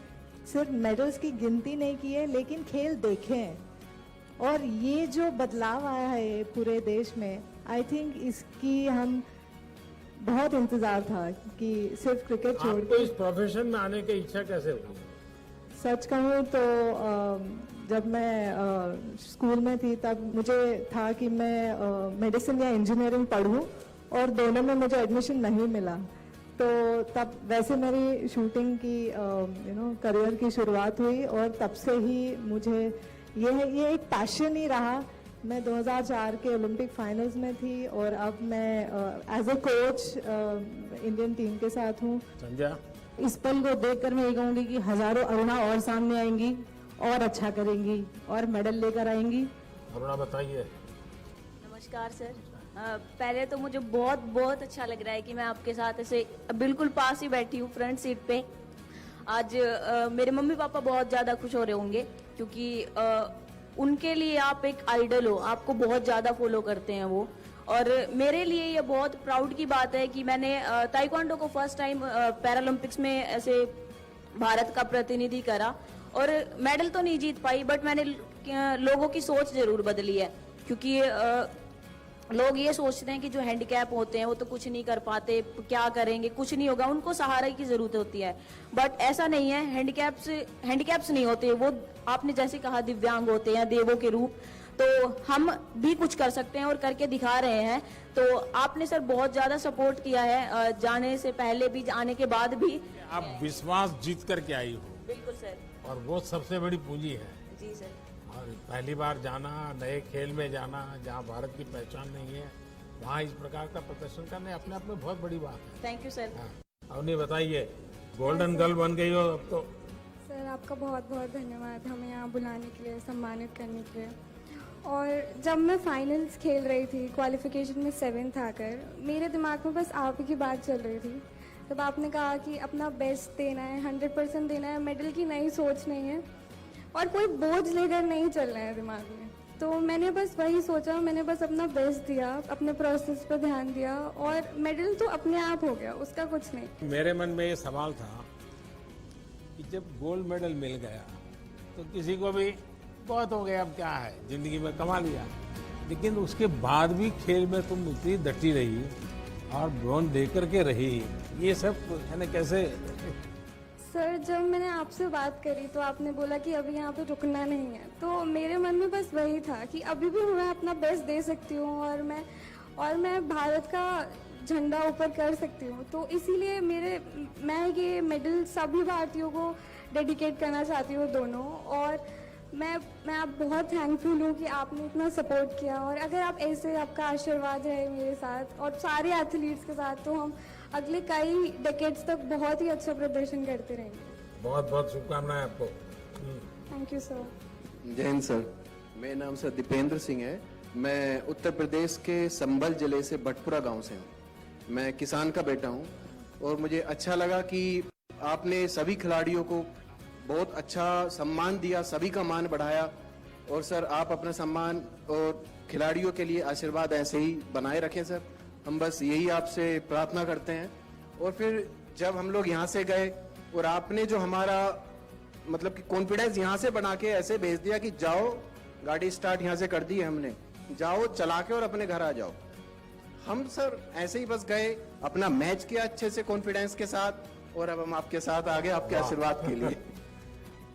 सिर्फ मेडल्स की गिनती नहीं की है, लेकिन खेल देखे हैं। और ये जो बदलाव आया है पूरे देश में, आई थिंक इसकी हम बहुत इंतजार था कि सिर्फ क्रिकेट छोड़ आपको इस प्रोफेशन में आने की इच्छा कैसे हुई? सच कहूँ तो जब मैं स्कूल में थी तब मुझे था कि मैं मेडिसिन या इंजीनियरिंग पढ़ूं, और दोनों में मुझे एडमिशन नहीं मिला। तो तब वैसे मेरी शूटिंग की करियर की शुरुआत हुई, और तब से ही मुझे ये एक पैशन ही रहा। मैं 2004 के ओलंपिक फाइनल्स में थी, और अब मैं as a coach Indian team के साथ हूँ। संजय, इस पल को देखकर मैं ये कहूंगी कि हजारों अरुणा और सामने आएंगी और अच्छा करेंगी और मेडल लेकर आएंगी। अरुणा बताइए। नमस्कार सर। पहले तो मुझे बहुत बहुत अच्छा लग रहा है कि मैं आपके साथ ऐसे बिल्कुल पास ही बैठी हूँ, फ्रंट सीट पे। आज मेरे मम्मी पापा बहुत ज़्यादा खुश हो रहे होंगे, क्योंकि उनके लिए आप एक आइडल हो, आपको बहुत ज़्यादा फॉलो करते हैं वो। और मेरे लिए ये बहुत प्राउड की बात है कि मैंने ताइक्वांडो को फर्स्ट टाइम पैरालंपिक्स में ऐसे भारत का प्रतिनिधि करा, और मेडल तो नहीं जीत पाई, बट मैंने लोगों की सोच जरूर बदली है। क्योंकि लोग ये सोचते हैं कि जो हैंडीकैप होते हैं वो तो कुछ नहीं कर पाते, क्या करेंगे, कुछ नहीं होगा, उनको सहारा की जरूरत होती है। बट ऐसा नहीं है, हैंडीकैप्स नहीं होते वो, आपने जैसे कहा दिव्यांग होते हैं, देवों के रूप। तो हम भी कुछ कर सकते हैं और करके दिखा रहे हैं। तो आपने सर बहुत ज्यादा सपोर्ट किया है, जाने से पहले भी, आने के बाद भी। आप विश्वास जीत करके आई हो। बिल्कुल सर। और वो सबसे बड़ी पूंजी है। जी सर। और पहली बार जाना, नए खेल में जाना, जहाँ भारत की पहचान नहीं है, वहाँ इस प्रकार का प्रदर्शन करने अपने आप में बहुत बड़ी बात है। Thank you sir. अवनी बताइए, गोल्डन गर्ल बन गई हो अब तो। सर आपका बहुत बहुत धन्यवाद हमें यहाँ बुलाने के लिए, सम्मानित करने के लिए। और जब मैं फाइनल्स खेल रही थी, क्वालिफिकेशन में 7th आकर, मेरे दिमाग में बस आप ही की बात चल रही थी। तब आपने कहा कि अपना बेस्ट देना है, 100% देना है, मेडल की नई सोच नहीं है और कोई बोझ लेकर नहीं चलना है दिमाग में। तो मैंने बस वही सोचा, मैंने बस अपना बेस्ट दिया, अपने प्रोसेस पर ध्यान दिया, और मेडल तो अपने आप हो गया, उसका कुछ नहीं। मेरे मन में ये सवाल था कि जब गोल्ड मेडल मिल गया तो किसी को भी बहुत हो गया, अब क्या है, जिंदगी में कमा लिया। लेकिन उसके बाद भी खेल में तुम इतनी डटी रही और ब्रॉन्ज दे करके रही, ये सब यानी कैसे? सर जब मैंने आपसे बात करी तो आपने बोला कि अभी यहाँ पे रुकना नहीं है, तो मेरे मन में बस वही था कि अभी भी मैं अपना बेस्ट दे सकती हूँ और मैं भारत का झंडा ऊपर कर सकती हूँ। तो इसीलिए मैं ये मेडल सभी भारतीयों को डेडिकेट करना चाहती हूँ दोनों। और मैं आप बहुत थैंकफुल हूँ कि आपने इतना सपोर्ट किया, और अगर आप ऐसे, आपका आशीर्वाद रहे मेरे साथ और सारे एथलीट्स के साथ, तो हम अगले कई डेकेड्स तक बहुत ही अच्छा प्रदर्शन करते रहेंगे। बहुत बहुत शुभकामनाएं आपको। Thank you sir. जय हिंद सर। मेरा नाम सर दीपेंद्र सिंह है। मैं उत्तर प्रदेश के संभल जिले से भटपुरा गांव से हूँ। मैं किसान का बेटा हूँ, और मुझे अच्छा लगा कि आपने सभी खिलाड़ियों को बहुत अच्छा सम्मान दिया, सभी का मान बढ़ाया। और सर आप अपना सम्मान और खिलाड़ियों के लिए आशीर्वाद ऐसे ही बनाए रखें सर, हम बस यही आपसे प्रार्थना करते हैं। और फिर जब हम लोग यहाँ से गए और आपने जो हमारा मतलब कि कॉन्फिडेंस यहाँ से बना के ऐसे भेज दिया कि जाओ, गाड़ी स्टार्ट यहाँ से कर दी है हमने, जाओ चला के और अपने घर आ जाओ, हम सर ऐसे ही बस गए, अपना मैच किया अच्छे से कॉन्फिडेंस के साथ, और अब हम आपके साथ आ गए आपके आशीर्वाद के लिए।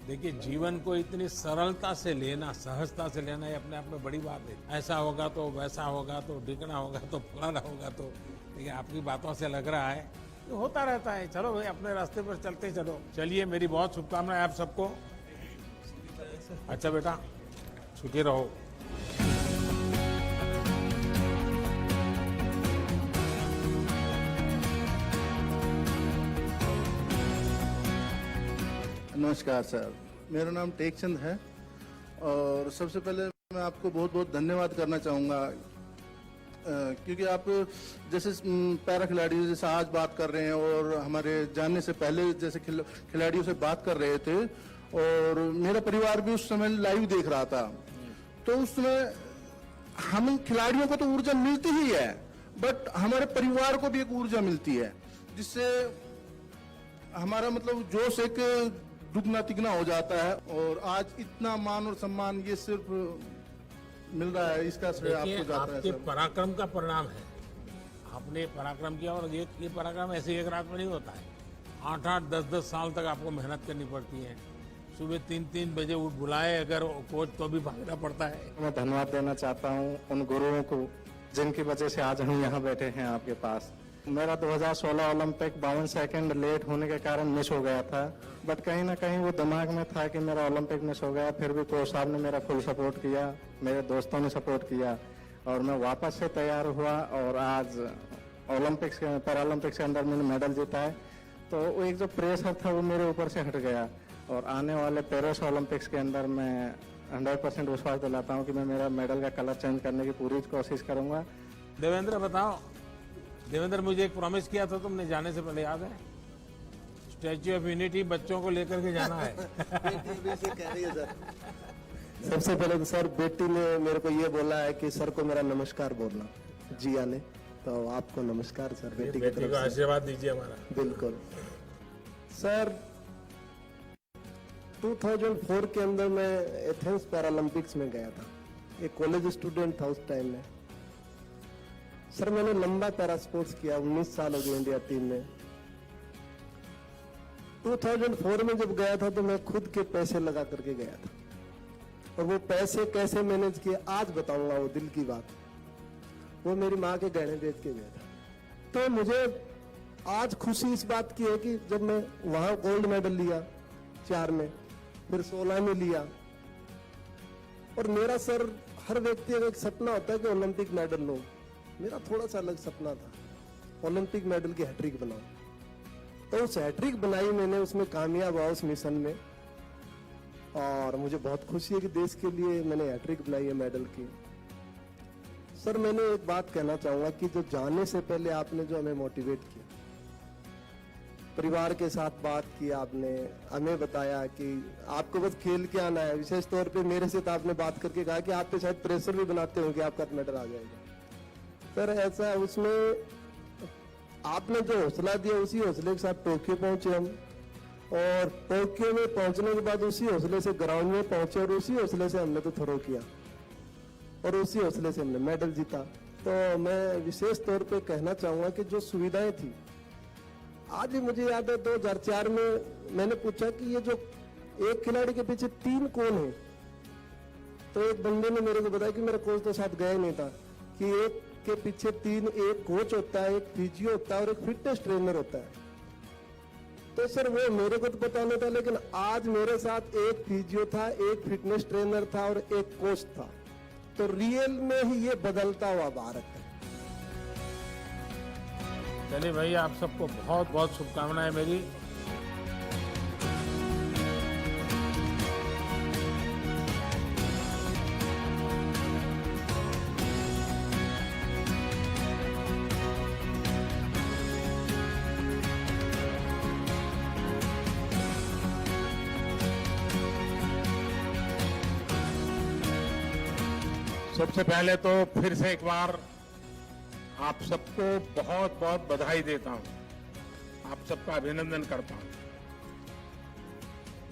देखिए, जीवन को इतनी सरलता से लेना, सहजता से लेना, ये अपने आप में बड़ी बात है। ऐसा होगा तो वैसा होगा तो ढिकना होगा तो फलाना होगा तो, देखिए आपकी बातों से लग रहा है तो होता रहता है। चलो भाई, अपने रास्ते पर चलते चलो। चलिए, मेरी बहुत शुभकामनाएं आप सबको। अच्छा बेटा, सुखी रहो। नमस्कार सर, मेरा नाम टेकचंद है और सबसे पहले मैं आपको बहुत बहुत धन्यवाद करना चाहूँगा, क्योंकि आप जैसे पैरा खिलाड़ियों जैसे आज बात कर रहे हैं और हमारे जानने से पहले जैसे खिलाड़ियों से बात कर रहे थे, और मेरा परिवार भी उस समय लाइव देख रहा था, तो उस समय हम खिलाड़ियों को तो ऊर्जा मिलती ही है, बट हमारे परिवार को भी एक ऊर्जा मिलती है, जिससे हमारा मतलब जोश एक दुगना तिगना हो जाता है। और आज इतना मान और सम्मान ये सिर्फ मिल रहा है, इसका श्रेय आपको जाता है। आपके पराक्रम का परिणाम है, आपने पराक्रम किया, और ये पराक्रम ऐसे एक रात में नहीं होता है। 8-8, 10-10 साल तक आपको मेहनत करनी पड़ती है। सुबह 3-3 बजे उठ बुलाए अगर कोच तो भी भागना पड़ता है। मैं धन्यवाद देना चाहता हूँ उन गुरुओं को जिनकी वजह से आज हम यहाँ बैठे हैं आपके पास। मेरा 2016 ओलंपिक 52 सेकंड लेट होने के कारण मिस हो गया था, बट कहीं ना कहीं वो दिमाग में था कि मेरा ओलंपिक मिस हो गया। फिर भी कोच साहब ने मेरा फुल सपोर्ट किया, मेरे दोस्तों ने सपोर्ट किया, और मैं वापस से तैयार हुआ और आज ओलंपिक्स के पैरालंपिक्स के अंदर मैंने मेडल जीता है। तो वो एक जो प्रेशर था वो मेरे ऊपर से हट गया, और आने वाले पेरिस ओलंपिक्स के अंदर मैं 100% विश्वास दिलाता हूँ कि मैं मेरा मेडल का कलर चेंज करने की पूरी कोशिश करूँगा। देवेंद्र बताओ, देवेंद्र मुझे एक प्रॉमिस किया था तुमने जाने से पहले, याद है? स्टैच्यू ऑफ यूनिटी बच्चों को लेकर के जाना है। कह रही है सर। सबसे पहले तो सर बेटी ने मेरे को ये बोला है कि सर को मेरा नमस्कार बोलना, जिया ने, तो आपको नमस्कार सर बेटी की तरफ को से। आशीर्वाद दीजिए हमारा। बिल्कुल सर। 2004 के अंदर मैं एथेंस पैरालंपिक्स में गया था, एक कॉलेज स्टूडेंट था उस टाइम में। सर मैंने लंबा पैरा स्पोर्ट्स किया, 19 साल हो गए इंडिया टीम में। 2004 में जब गया था तो मैं खुद के पैसे लगा करके गया था, और वो पैसे कैसे मैनेज किए आज बताऊंगा, वो दिल की बात। वो मेरी माँ के गहने बेच के गया था। तो मुझे आज खुशी इस बात की है कि जब मैं वहां गोल्ड मेडल लिया 4 में, फिर 16 में लिया, और मेरा सर हर व्यक्ति का एक सपना होता है कि ओलंपिक मेडल लो। मेरा थोड़ा सा अलग सपना था, ओलंपिक मेडल की हैट्रिक बनाऊं। तो उस हैट्रिक बनाई मैंने, उसमें कामयाब हुआ उस मिशन में, और मुझे बहुत खुशी है कि देश के लिए मैंने हैट्रिक बनाई है मेडल की। सर मैंने एक बात कहना चाहूंगा कि जो जाने से पहले आपने जो हमें मोटिवेट किया, परिवार के साथ बात की, आपने हमें बताया कि आपको बस खेल के आना है। विशेष तौर पे मेरे से तो आपने बात करके कहा कि आप पे शायद प्रेशर भी बनाते हो कि आपका मेडल आ जाएगा। सर ऐसा उसमें आपने जो हौसला दिया, उसी हौसले के साथ टोक्यो पहुंचे हम, और टोक्यो में पहुंचने के बाद उसी हौसले से ग्राउंड में पहुंचे, और उसी हौसले से हमने तो थ्रो किया, और उसी हौसले से हमने मेडल जीता। तो मैं विशेष तौर पे कहना चाहूंगा कि जो सुविधाएं थी, आज भी मुझे याद है 2004 में मैंने पूछा कि ये जो एक खिलाड़ी के पीछे 3 कौन है, तो एक बंदे ने मेरे को बताया कि मेरा कोच तो साथ गया नहीं था, कि एक के पीछे 3, एक कोच होता है, एक फिजियो होता है, और एक फिटनेस ट्रेनर होता है। तो सर वो मेरे को तो पता नहीं था, लेकिन आज मेरे साथ एक फिजियो था, एक फिटनेस ट्रेनर था, और एक कोच था। तो रियल में ही ये बदलता हुआ भारत है। चलिए भाई, आप सबको बहुत बहुत शुभकामनाएं मेरी। सबसे पहले तो फिर से एक बार आप सबको बहुत बहुत बधाई देता हूं, आप सबका अभिनंदन करता हूं।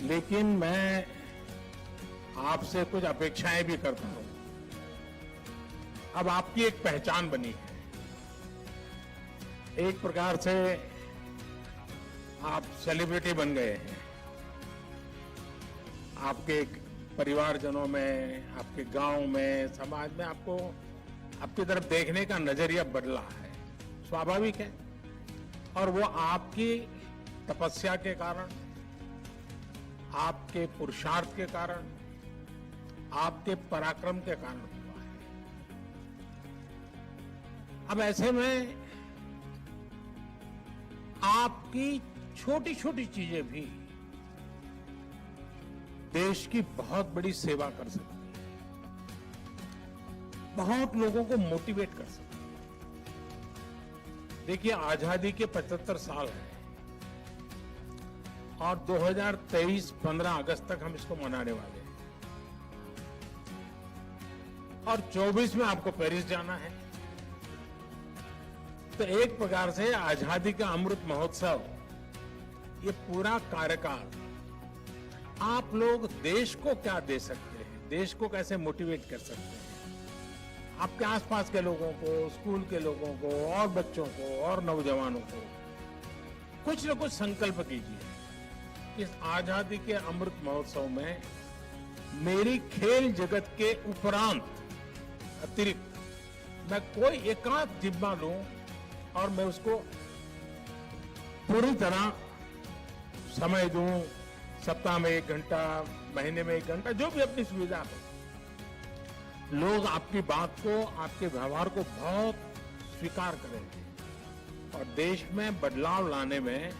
लेकिन मैं आपसे कुछ अपेक्षाएं भी करता हूं। अब आपकी एक पहचान बनी है, एक प्रकार से आप सेलिब्रिटी बन गए हैं। आपके परिवारजनों में, आपके गांव में, समाज में आपको आपकी तरफ देखने का नजरिया बदला है, स्वाभाविक है। और वो आपकी तपस्या के कारण, आपके पुरुषार्थ के कारण, आपके पराक्रम के कारण हुआ है। अब ऐसे में आपकी छोटी छोटी चीजें भी देश की बहुत बड़ी सेवा कर सकती है, बहुत लोगों को मोटिवेट कर सकती है। देखिए, आजादी के 75 साल हैं और 2023 15 अगस्त तक हम इसको मनाने वाले हैं और 24 में आपको पेरिस जाना है। तो एक प्रकार से आजादी का अमृत महोत्सव, ये पूरा कार्यकाल आप लोग देश को क्या दे सकते हैं, देश को कैसे मोटिवेट कर सकते हैं, आपके आसपास के लोगों को, स्कूल के लोगों को और बच्चों को और नौजवानों को कुछ न कुछ संकल्प कीजिए। इस आजादी के अमृत महोत्सव में मेरी खेल जगत के उपरांत अतिरिक्त मैं कोई एकांत जिम्मा लूं और मैं उसको पूरी तरह समय दूं, सप्ताह में 1 घंटा, महीने में 1 घंटा, जो भी अपनी सुविधा हो। लोग आपकी बात को, आपके व्यवहार को बहुत स्वीकार करेंगे और देश में बदलाव लाने में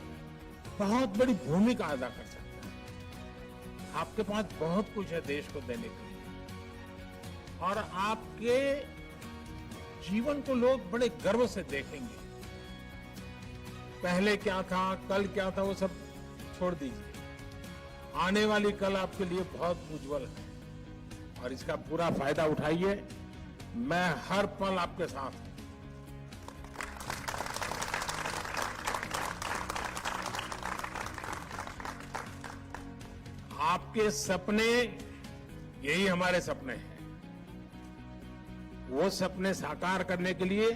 बहुत बड़ी भूमिका अदा कर सकते हैं। आपके पास बहुत कुछ है देश को देने के लिए और आपके जीवन को लोग बड़े गर्व से देखेंगे। पहले क्या था, कल क्या था, वो सब छोड़ दीजिए। आने वाली कल आपके लिए बहुत उज्जवल है और इसका पूरा फायदा उठाइए। मैं हर पल आपके साथ हूं। आपके सपने, यही हमारे सपने हैं। वो सपने साकार करने के लिए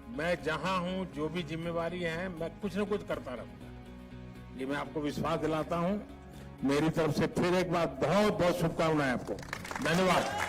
मैं जहां हूं, जो भी जिम्मेवारी है, मैं कुछ न कुछ करता रहूंगा। ये मैं आपको विश्वास दिलाता हूं। मेरी तरफ से फिर एक बार बहुत बहुत शुभकामनाएं आपको। धन्यवाद।